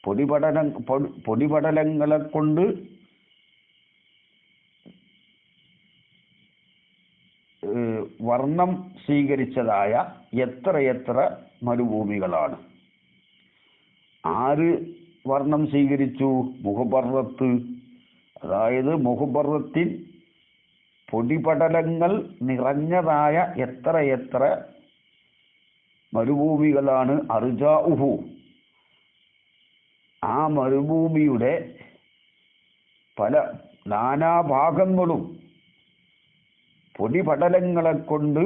പൊടിപടലങ്ങളെ കൊണ്ട് വർണ്ണം സ്വീകരിച്ചതായ എത്രയെത്ര മരുഭൂമികളാണ്. ആര് വർണ്ണം സ്വീകരിച്ചു? മുഖബർറത്ത്, അതായത് മുഖബർറത്തിൽ പൊടിപടലങ്ങൾ നിറഞ്ഞതായ എത്രയെത്ര മരുഭൂമികളാണ്. അർജാഉഹു, ആ മരുഭൂമിയുടെ പല നാനാഭാഗങ്ങളും പൊടിപടലങ്ങളെ കൊണ്ട്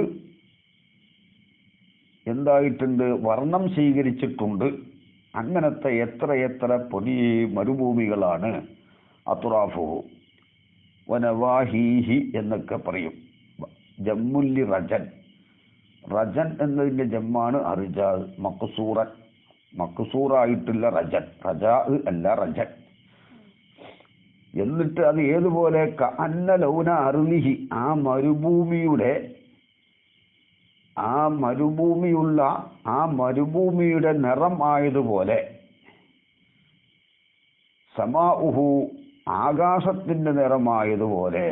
എന്തായിട്ടുണ്ട്? വർണ്ണം സ്വീകരിച്ചിട്ടുണ്ട്. അങ്ങനത്തെ എത്രയെത്ര മരുഭൂമികളാണ്. അത്റാഫുഹു വനവാഹീഹി എന്നൊക്കെ പറയും. ജമ്മുല്ലി റജൻ, റജൻ എന്നതിൻ്റെ ജമ്മാണ് അർജാ. മഖ്സൂറൻ, മഖ്സൂറായിട്ടുള്ള റജൻ, റജാ അല്ല റജൻ. എന്നിട്ട് അത് ഏതുപോലെ? കഅന്ന ലൗന അർളിഹി, ആ മരുഭൂമിയുടെ നിറം ആയതുപോലെ. സമാഉഹു, ആകാശത്തിന്റെ നിറമായതുപോലെ.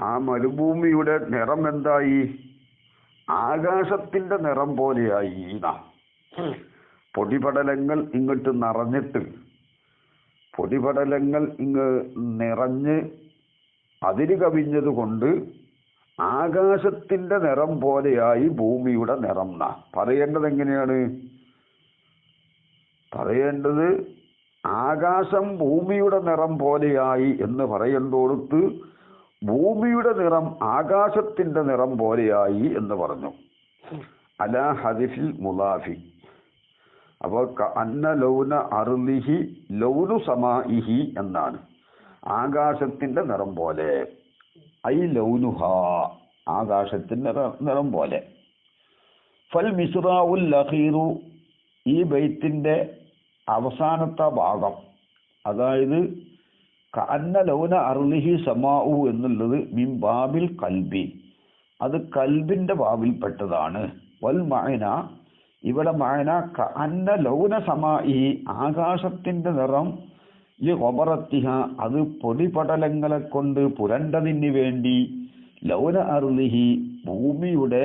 ആ മരുഭൂമിയുടെ നിറം എന്തായി? ആകാശത്തിന്റെ നിറം പോലെയായി. പൊടിപടലങ്ങൾ ഇങ്ങോട്ട് നിറഞ്ഞിട്ട്, പൊടിപടലങ്ങൾ നിറഞ്ഞ് അതിര് കവിഞ്ഞത് കൊണ്ട് ആകാശത്തിന്റെ നിറം പോലെയായി ഭൂമിയുടെ നിറം. പറയേണ്ടത് എങ്ങനെയാണ്? പറയേണ്ടത് ആകാശം ഭൂമിയുടെ നിറം പോലെയായി എന്ന് പറയേണ്ടോടത്ത് ഭൂമിയുടെ നിറം ആകാശത്തിന്റെ നിറം പോലെയായി എന്ന് പറഞ്ഞു. അലാ ഹദിഫിൽ മുലാഫി. അപ്പോൾ അന്ന ലൗന അർളിഹി ലൗനു സമാഇഹി എന്നാണ്. ആകാശത്തിന്റെ നിറം പോലെ. ഐ ലൗനുഹ, ആകാശത്തിന്റെ നിറം പോലെ. ഫൽ മിസ്റാഉൽ അഖീറു, ഈ ബൈത്തിന്റെ അവസാനത്തെ ഭാഗം, അതായത് കഅന്ന ലൗന അർളിഹി സമാഉ എന്നുള്ളത് മിൻ ബാബിൽ കൽബി, അത് കൽബിന്റെ ബാബിൽപ്പെട്ടതാണ്. വൽ മഅന, ഇവിടെ മഅന കഅന്ന ലൗന സമാഇ, ആകാശത്തിന്റെ നിറം, ലി ഖബറത്തിഹ, അത് പൊടിപടലങ്ങളെ കൊണ്ട് പുരണ്ടതിന് വേണ്ടി, ലൗന അർളിഹി, ഭൂമിയുടെ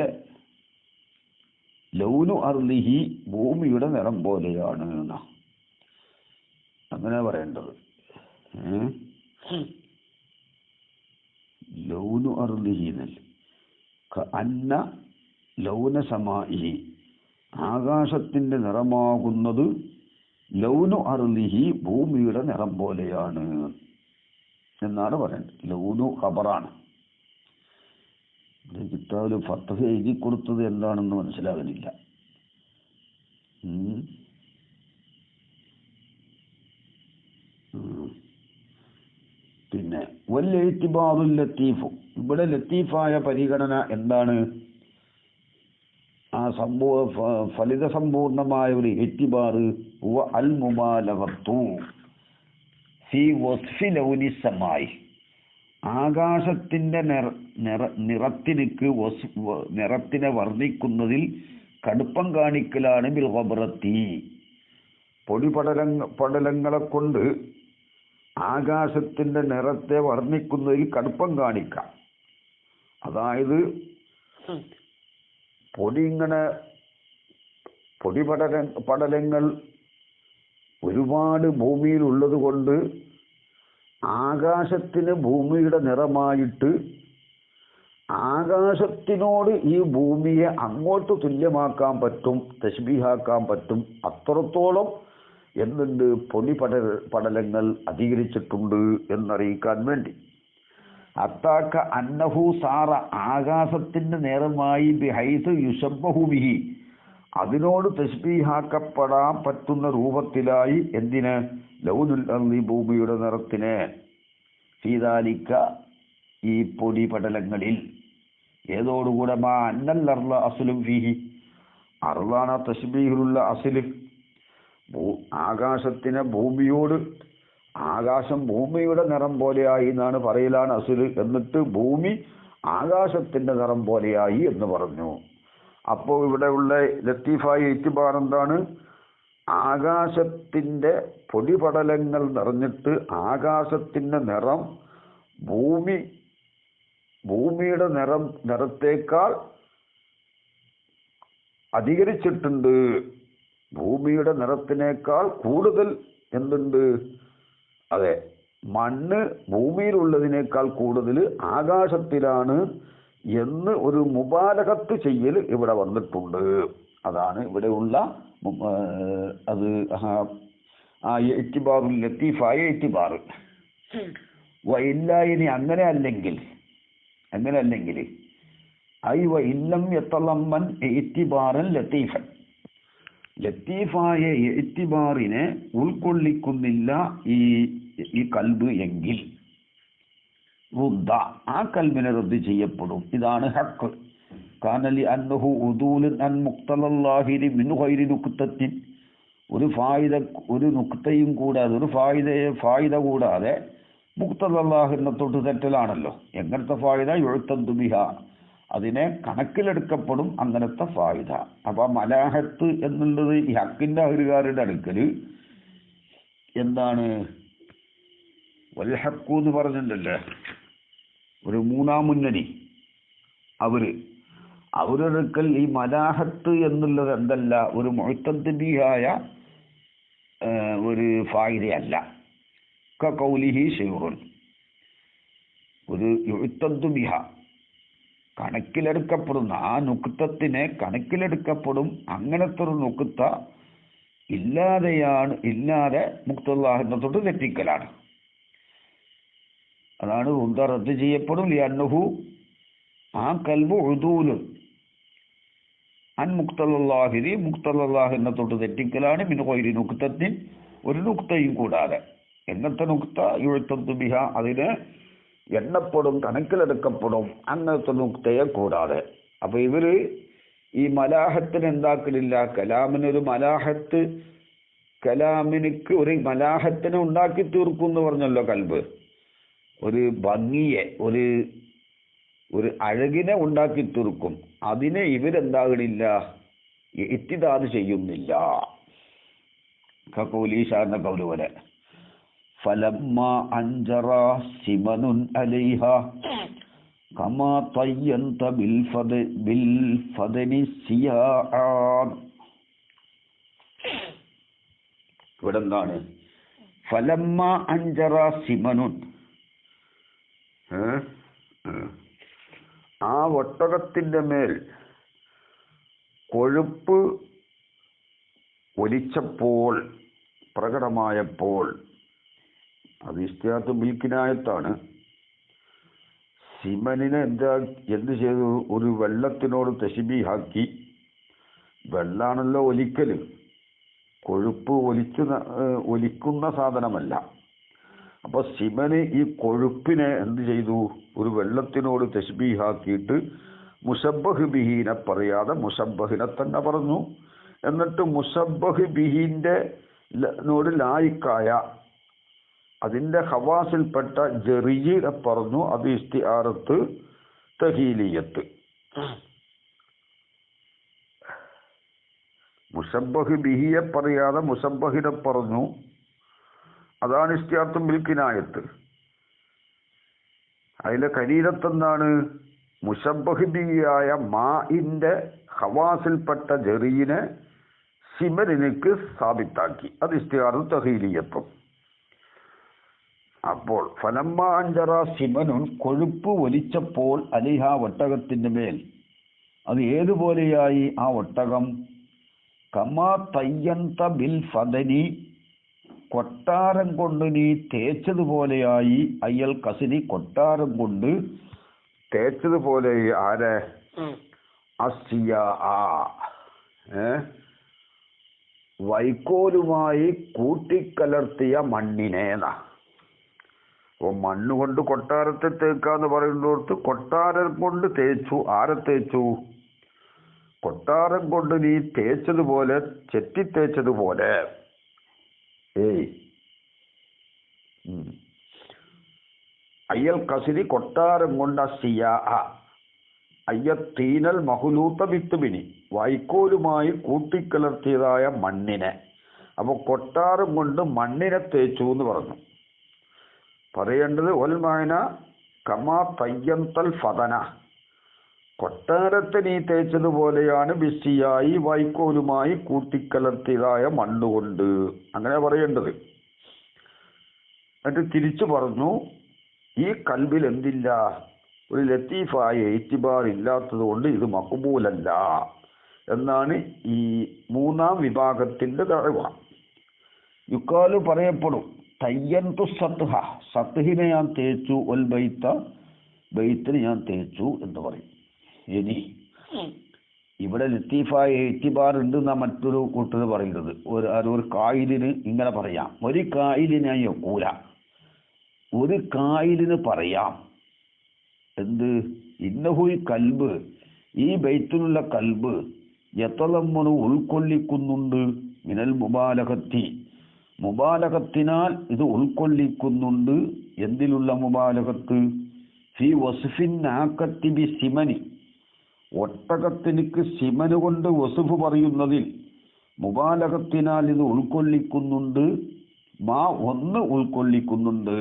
ലൗനു അർളിഹി, ഭൂമിയുടെ നിറം പോലെയാണ് എന്നാ അങ്ങനെ പറയേണ്ടത്. ലൗനു അർളിഹി എന്നല്ല, കഅന്ന ലൗന സമാഇഹി, ആകാശത്തിന്റെ നിറമാകുന്നത് ലൗനു അർളിഹി, ഭൂമിയുടെ നിറം പോലെയാണ് എന്നാണ് പറയേണ്ടത്. ലൗനു ഖബറാണ്. കിതാബിൽ ഫത്ഹ് എഴുതി കൊടുത്തത് എന്താണെന്ന് മനസ്സിലാകുന്നില്ല. പിന്നെ വൽ ലത്തീഫു, ഇവിടെ ലത്തീഫായ പരിഗണന എന്താണ്? ആ ഫലിത സമ്പൂർണമായ ഒരു ഇത്തിബാറ് അൽ മുബാലഗത്തു ഫീ വസ്ഫി ലൗനി സമായി, ആകാശത്തിന്റെ നിറത്തിനെ വർണ്ണിക്കുന്നതിൽ കടുപ്പം കാണിക്കലാണ് ബിൽ ഖബറത്തി, പൊടിപടലങ്ങളെ കൊണ്ട് ആകാശത്തിന്റെ നിറത്തെ വർണ്ണിക്കുന്നതിൽ കടുപ്പം കാണിക്കാം. അതായത് പൊടിപടലങ്ങൾ ഒരുപാട് ഭൂമിയിൽ ഉള്ളത് കൊണ്ട് ആകാശത്തിന് ഭൂമിയുടെ നിറമായിട്ട് ആകാശത്തിനോട് ഈ ഭൂമിയെ അങ്ങോട്ട് തുല്യമാക്കാൻ പറ്റും, തശ്ബീഹാക്കാൻ പറ്റും. അത്രത്തോളം എന്തുണ്ട്, പൊടിപടലങ്ങൾ അധികരിച്ചിട്ടുണ്ട് എന്നറിയിക്കാൻ വേണ്ടി. അത്താക്ക അന്നഹു സാറ, ആകാശത്തിന്റെ നേരമായി ബിഹൈസ് യുശബ്ബഹു ബിഹി, അതിനോട് തശ്ബീഹാക്കപ്പെടാൻ പറ്റുന്ന രൂപത്തിലായി. എന്തിന്? ലൗനുൽ അർളി, ഭൂമിയുടെ നിറത്തിന്. ഫീദാലിക്ക, ഈ പൊടിപടലങ്ങളിൽ. ഏതോടുകൂടെ മാ അന്നൽ അർള അസ്ലും ഫീഹി, അർളാണ് തശ്ബീഹിലുള്ള അസ്ല്. ആകാശത്തിനെ ഭൂമിയോട്, ആകാശം ഭൂമിയുടെ നിറം പോലെയായി എന്നാണ് പറയലാണ് അസ്ല്. എന്നിട്ട് ഭൂമി ആകാശത്തിന്റെ നിറം പോലെയായി എന്ന് പറഞ്ഞു. അപ്പോൾ ഇവിടെ ഉള്ള ലത്തീഫായ ഇത്തിബാർ എന്താണ്? ആകാശത്തിന്റെ പൊടിപടലങ്ങൾ നിറഞ്ഞിട്ട് ആകാശത്തിന്റെ നിറം ഭൂമിയുടെ നിറത്തേക്കാൾ അധികരിച്ചിട്ടുണ്ട്. ഭൂമിയുടെ നിറത്തിനേക്കാൾ കൂടുതൽ എന്തുണ്ട്? അതെ, മണ്ണ് ഭൂമിയിലുള്ളതിനേക്കാൾ കൂടുതൽ ആകാശത്തിലാണ് എന്ന് ഒരു മുബാലഗത്ത് ചെയ്യൽ ഇവിടെ വന്നിട്ടുണ്ട്. അതാണ് ഇവിടെയുള്ള അത് ഇത്തിബാറുൽ ലത്തീഫായ ഇത്തിബാർ. ഇല്ല, ഇനി അങ്ങനെ അല്ലെങ്കിൽ ഐ വ ഇല്ലം യതളമ്മൻ ഇത്തിബാറൻ ലത്തീഫൻ, ലത്തീഫായ ഇത്തിബാറിനെ ഉൾക്കൊള്ളിക്കുന്നില്ല ഈ കൽബ് എങ്കിൽ റുദ്ദ, ആ കൽബിനെ റദ്ദ് ചെയ്യപ്പെടും. ഇതാണ് ഹഖ്. കാനലി അന്നഹു ഉദൂലുൻ അൻ മുഖ്തലല്ലാഹിരി മിൻ ഗൈരി നുക്തത്തിൻ, ഒരു നുക്തയും കൂടാതെ, ഒരു ഫായിദ കൂടാതെ മുഖ്തലല്ലാഹിനെ തൊട്ട് തെറ്റലാണല്ലോ. എങ്ങനത്തെ ഫായിദ? യുഅ്തദു ബിഹ, അതിനെ കണക്കിലെടുക്കപ്പെടും അങ്ങനത്തെ ഫായിദ. അപ്പൊ മലാഹത്ത് എന്നുള്ളത് ഈ ഹക്കിന്റെ അഹ്ലുകാരുടെ അടുക്കല് എന്താണ്? വൽഹഖു എന്ന് പറഞ്ഞിട്ടുണ്ടല്ലേ, ഒരു മൂന്നാം മുന്നണി. അവരുടെ അടുക്കൽ ഈ മലാഹത്ത് എന്നുള്ളത് എന്തല്ല, ഒരു മുഅ്തദിബിയായ ഒരു ഫായിദയല്ല. കൗലിഹി ശൈഖുൻ, ഒരു യുഅ്തദു ബിഹ, കണക്കിലെടുക്കപ്പെടുന്ന ആ നുക്തത്തിനെ കണക്കിലെടുക്കപ്പെടും. അങ്ങനത്തെ ഒരു നുക്ത ഇല്ലാതെ മുഖ്തല്ലാഹിനെ തൊട്ട് തെറ്റിക്കലാണ്. അതാണ് റുദ്ദ, റദ്ദ് ചെയ്യപ്പെടും. ലിഅന്നഹു, ആ കൽബ് ഉദൂലുൻ അൻ മുഖ്തലല്ലാഹിരി, മുഖ്തലല്ലാഹിനെ തൊട്ട് തെറ്റിക്കലാണ്. മിൻ ഗൈരി നുക്തത്തിൻ, ഒരു നുക്തയും കൂടാതെ. എങ്ങനത്തെ നുക്ത? യുഅ്തദു ബിഹ, അതിനെ എണ്ണപ്പെടും, കണക്കിലെടുക്കപ്പെടും, അങ്ങനത്തെ നുക്തയെ കൂടാതെ. അപ്പൊ ഇവര് ഈ മലാഹത്തിന് എന്താക്കലില്ല. കലാമിനൊരു മലാഹത്ത്, കലാമിനിക്ക് ഒരു മലാഹത്തിനെ ഉണ്ടാക്കി തീർക്കും എന്ന് പറഞ്ഞല്ലോ കൽബ്. ഒരു ഭംഗിയെ, ഒരു അഴകിനെ ഉണ്ടാക്കി തീർക്കും. അതിനെ ഇവരെന്താകണില്ല, ഇത്തിദാദ് ചെയ്യുന്നില്ല. കൗലീശാന്റെ കൗല് പോലെ ഫലമ്മ അഞ്ചറ സിമനുൻ അലൈഹ കമാ തയ്യന്ത ബിൽ ഫദനി സിയാൻ. ഇവിടെ എന്താണ്? ഫലമ്മ അഞ്ചറ സിമനുൻ, ആ ഒട്ടകത്തിന്റെ മേൽ കൊഴുപ്പ് ഒലിച്ചപ്പോൾ, പ്രകടമായപ്പോൾ, അത് ഇസ്തിയാത്ത് മിൽക്കിനായത്താണ്. സിമനിനെ എന്ത് ചെയ്തു? ഒരു വെള്ളത്തിനോട് തശ്ബീഹാക്കി. വെള്ളാണല്ലോ ഒലിക്കല്, കൊഴുപ്പ് ഒലിക്കുന്ന സാധനമല്ല. അപ്പൊ സിമന് ഈ കൊഴുപ്പിനെ എന്ത് ചെയ്തു? ഒരു വെള്ളത്തിനോട് തശ്ബീഹാക്കിയിട്ട് മുശബ്ബഹ് ബിഹീനെ പറയാതെ മുശബ്ബഹിനെ തന്നെ പറഞ്ഞു. എന്നിട്ട് മുശബ്ബഹ് ബിഹീന്റെ നോട് ലായിക്കായ അതിന്റെ ഹവാസിൽപ്പെട്ട ജറിയെ പറഞ്ഞു. അത് ഇസ്തിആറത്ത് തഹീലിയത്ത്. മുശബ്ബഹ് ബിഹിയെ പറയാതെ മുശബ്ബഹിനെ പറഞ്ഞു. അതാണ് ഇസ്തിആറത്ത് മിൽക്കിനായത്ത്. അതിലെ കരീരത്തെന്താണ്? മുശബ്ബഹ് ബിഹിയായ മാഇന്റെ ഹവാസിൽപ്പെട്ട ജറിയിനെ സിമനിക്ക് സാബിത്താക്കി. അത് ഇസ്തിആറത്ത് തഹീലിയത്തും. അപ്പോൾ ഫലമ്മ അഞ്ചറ സിമനുൻ, കൊഴുപ്പ് ഒലിച്ചപ്പോൾ, അലിഹ ഒട്ടകത്തിന്റെ മേൽ. അത് ഏതുപോലെയായി ആ ഒട്ടകം? കമാ തയ്യന്ത ബിൽ ഫദനി, കൊട്ടാരം കൊണ്ട് നീ തേച്ചതുപോലെയായി. അയ്യൽ കസിനി, കൊട്ടാരം കൊണ്ട് തേച്ചതുപോലെ. ആരെ? അസിയാ, വൈക്കോലുമായി കൂട്ടിക്കലർത്തിയ മണ്ണിനേന. അപ്പൊ മണ്ണുകൊണ്ട് കൊട്ടാരത്തെ തേക്കാന്ന് പറയുന്നിടത്ത് കൊട്ടാരം കൊണ്ട് തേച്ചു. ആരെ തേച്ചു? കൊട്ടാരം കൊണ്ട് നീ തേച്ചതുപോലെ, ചെത്തിത്തേച്ചതുപോലെ. അയ്യൽ കസിരി, കൊട്ടാരം കൊണ്ട്. അസിയാ അയ്യത്തീനൽ മഹുലൂത്ത ബിത്തുബിനി, വൈക്കോലുമായി കൂട്ടിക്കലർത്തിയതായ മണ്ണിനെ. അപ്പൊ കൊട്ടാരം കൊണ്ട് മണ്ണിനെ തേച്ചു എന്ന് പറഞ്ഞു. പറയേണ്ടത് ഒൽമാന കമാ തയ്യന്തൽ ഫദന, കൊട്ടാരത്തെ നീ തേച്ചതുപോലെയാണ് ബിസിയായി, വൈക്കോലുമായി കൂട്ടിക്കലർത്തിയതായ മണ്ണുകൊണ്ട്. അങ്ങനെ പറയേണ്ടത്. എന്നിട്ട് തിരിച്ചു പറഞ്ഞു, ഈ കൽബിൽ എന്തില്ല? ഒരു ലത്തീഫായ ഇത്തിബാർ ഇല്ലാത്തത് കൊണ്ട് ഇത് മഖ്ബൂലല്ല എന്നാണ് ഈ മൂന്നാം വിഭാഗത്തിന്റെ ദഅവ. യുക്കാലു പറയപ്പെടും, തയ്യന്തു സത്ഹ, സത്ഹിനെ ഞാൻ തേച്ചു, ഒൽ ബൈത്ത, ബൈത്തിനെ ഞാൻ തേച്ചു എന്ന് പറയും. ഇനി ഇവിടെ ലത്തീഫായ ഇത്തിബാർ ഉണ്ട് എന്നാ മറ്റൊരു കൂട്ടർ പറയുന്നത്. ഒരു കായിലിന് ഇങ്ങനെ പറയാം, ഒരു കായിലിനായി ഒക്കൂല. ഒരു കായിലിന് പറയാം എന്ത്? ഇന്നഹു ഈ കൽബ്, ഈ ബൈത്തിലുള്ള കൽബ്, യതളമ്മനു ഉൾക്കൊള്ളിക്കുന്നുണ്ട്, മിനൽ മുബാലകത്തി, മുബാലകത്തിനാൽ ഇത് ഉൾക്കൊള്ളിക്കുന്നുണ്ട്. എന്തിലുള്ള മുബാലകത്ത്? ഫി വസ്ഫിൻ നാക്കത്തി ബി സിമനി, ഒട്ടകത്തിനിക്ക് സിമന് കൊണ്ട് വസ്ഫ് പറയുന്നതിൽ മുബാലകത്തിനാൽ ഇത് ഉൾക്കൊള്ളിക്കുന്നുണ്ട്. മാ ഒന്ന് ഉൾക്കൊള്ളിക്കുന്നുണ്ട്.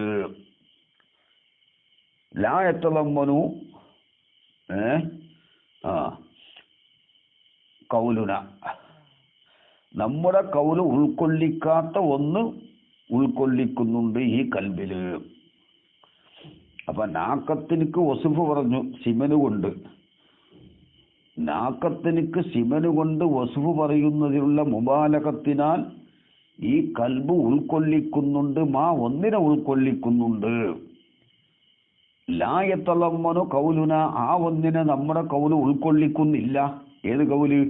ലാ യതളമ്മനു കൗലുന, നമ്മുടെ കൗല് ഉൾക്കൊള്ളിക്കാത്ത ഒന്ന് ഉൾക്കൊള്ളിക്കുന്നുണ്ട് ഈ കൽബില്. അപ്പൊ നാക്കത്തിനിക്ക് വസുഫ് പറഞ്ഞു സിമന് കൊണ്ട്. നാക്കത്തിനിക്ക് സിമന് കൊണ്ട് വസുഫ് പറയുന്നതിലുള്ള മുബാലകത്തിനാൽ ഈ കൽബ് ഉൾക്കൊള്ളിക്കുന്നുണ്ട്. മാ ഒന്നിനെ ഉൾക്കൊള്ളിക്കുന്നുണ്ട്. ലാ യതളമ്മനു കൗലുന, ആ ഒന്നിനെ നമ്മുടെ കൗല് ഉൾക്കൊള്ളിക്കുന്നില്ല. ഏത് കൗല്?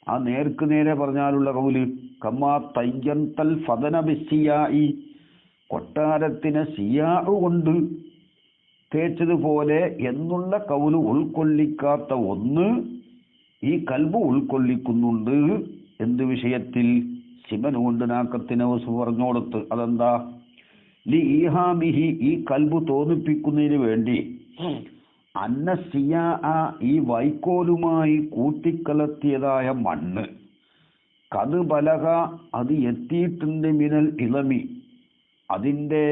ആ നേർക്ക് നേരെ പറഞ്ഞാലുള്ള കൗല്. കമാ തയ്യന്തൽ ഫദന ബിസ്സിയായി, കൊട്ടാരത്തിനെ സിയാഹ് കൊണ്ട് തേച്ചതുപോലെ എന്നുള്ള കൗല് ഉൾക്കൊള്ളിക്കാത്ത ഒന്ന് ഈ കൽബ് ഉൾക്കൊള്ളിക്കുന്നുണ്ട്. എന്ത് വിഷയത്തിൽ? സിമൻ കൊണ്ട് നാക്കത്തിന് പറഞ്ഞു കൊടുത്ത്. അതെന്താ? ലി ഈഹാമിഹി, ഈ കൽബ് തോന്നിപ്പിക്കുന്നതിന് വേണ്ടി, അന്ന സിയാ, ഈ വൈക്കോലുമായി കൂട്ടിക്കലർത്തിയതായ മണ്ണ്, കത് ബലക, അത് എത്തിയിട്ടുണ്ട്, മിനൽ ഇളമി, അതിൻ്റെ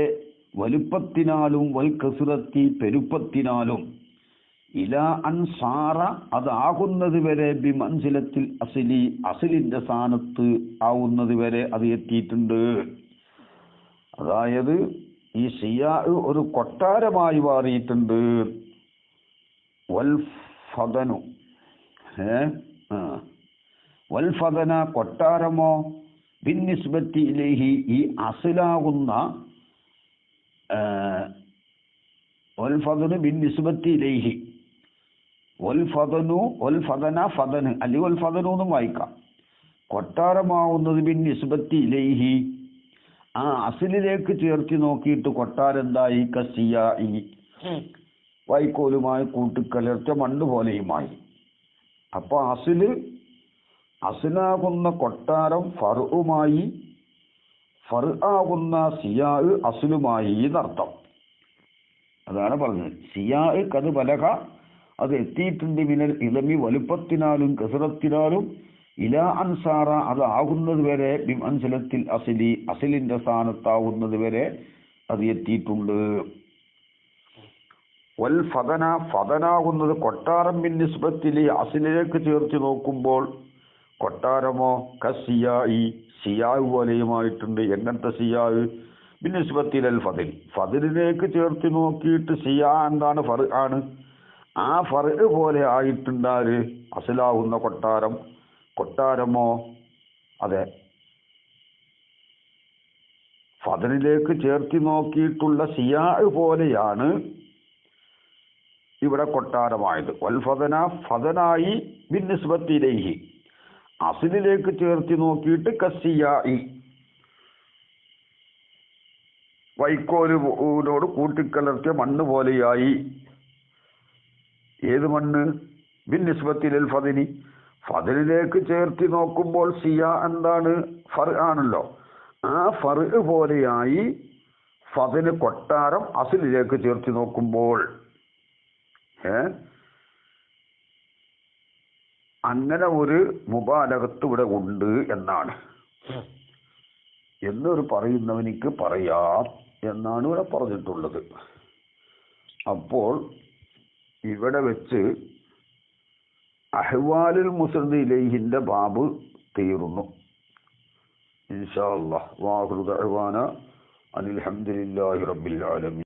വലുപ്പത്തിനാലും, വൽ കസുറത്തി, പെരുപ്പത്തിനാലും, ഇല അൻസാറ, അതാകുന്നത് വരെ, ബി മൻസിലത്തിൽ അസിലി, അസിലിന്റെ സ്ഥാനത്ത് ആവുന്നത് വരെ അത് എത്തിയിട്ടുണ്ട്. അതായത് ഈ സിയാ ഒരു കൊട്ടാരമായി മാറിയിട്ടുണ്ട്. വൽ ഫദനു, വൽ ഫദന, കൊട്ടാരമോ, ബിൻ നിസ്ബത്തി ഇലൈഹി, ഈ അസിലാകുന്ന, വൽ ഫദനു ബിൻ നിസ്ബത്തി ഇലൈഹി, വൽ ഫദനു, വൽ ഫദന, ഫദന് അല്ലെങ്കിൽ വൽ ഫദനു എന്നും വായിക്കാം. കൊട്ടാരമാവുന്നത് ബിൻ നിസ്ബത്തി ഇലൈഹി, ആ അസിലിലേക്ക് ചേർത്തി നോക്കിയിട്ട് കൊട്ടാരം എന്തായി? കസിയായി, വൈക്കോലുമായി കൂട്ടിക്കലർച്ച മണ്ണ് പോലെയുമായി. അപ്പൊ അസിലാകുന്ന കൊട്ടാരം ഫർഉമായി, ഫർആകുന്ന സിയാ അസിലുമായി എന്നർത്ഥം. അതാണ് പറഞ്ഞത്. സിയാ കത് ബലക, അത് എത്തിയിട്ടുണ്ട്, മിനൽ ഇളമി, വലുപ്പത്തിനാലും കസറത്തിനാലും, ഇല അൻസാറ, അത് ആകുന്നത് വരെ, ബിം അൻസലത്തിൽ അസിലി, അസിലിന്റെ സ്ഥാനത്താവുന്നത് വരെ അത് എത്തിയിട്ടുണ്ട്. വൽ ഫദന, ഫദനാകുന്നത് കൊട്ടാരം, ബിൻ നിസ്ബത്തിലി, അസിലിലേക്ക് ചേർത്ത് നോക്കുമ്പോൾ കൊട്ടാരമോ, കസിയായി, സിയാവ് പോലെയുമായിട്ടുണ്ട്. എങ്ങനത്തെ സിയാവ്? ബിൻ നിസ്ബത്തിൽ അൽ ഫദിൽ, ഫദിലിലേക്ക് ചേർത്ത് നോക്കിയിട്ട് സിയാ എന്താണ്? ഫർ ആണ്. ആ ഫർ പോലെ ആയിട്ടുണ്ടാര് അസിലാവുന്ന കൊട്ടാരം. കൊട്ടാരമോ, അതെ, ഫദലിലേക്ക് ചേർത്തി നോക്കിയിട്ടുള്ള സിയാ പോലെയാണ് ഇവിടെ കൊട്ടാരമായത്. വൽ ഫദന, ഫദനായി, ബിൻ നിസ്ബത്തി ഇലൈഹി, അസിലിലേക്ക് ചേർത്തി നോക്കിയിട്ട് കസിയായി, വൈക്കോലിനോട് കൂട്ടിക്കലർത്തിയ മണ്ണ് പോലെയായി. ഏത് മണ്ണ്? ബിൻ നിസ്ബത്തിൽ ഫദിനി, ഫദിലിലേക്ക് ചേർത്തി നോക്കുമ്പോൾ സിയ എന്താണ്? ഫർ ആണല്ലോ. ആ ഫർ പോലെയായി ഫദിന് കൊട്ടാരം അസിലിലേക്ക് ചേർത്തി നോക്കുമ്പോൾ. അങ്ങനെ ഒരു മുബാലകത്ത് ഇവിടെ ഉണ്ട് എന്നാണ്. എന്നൊരു പറയുന്നവനിക്ക് പറയാം എന്നാണ് ഇവിടെ പറഞ്ഞിട്ടുള്ളത്. അപ്പോൾ ഇവിടെ വെച്ച് അഹ്വാലുൽ മുസ്നദ് ഇലൈഹിന്റെ ബാബ് തീർന്നു. ഇൻഷാ അല്ലാഹ്. വാഖിറു ദഅ്വാനാ അനിൽ ഹംദുലില്ലാഹി റബ്ബിൽ ആലമീൻ.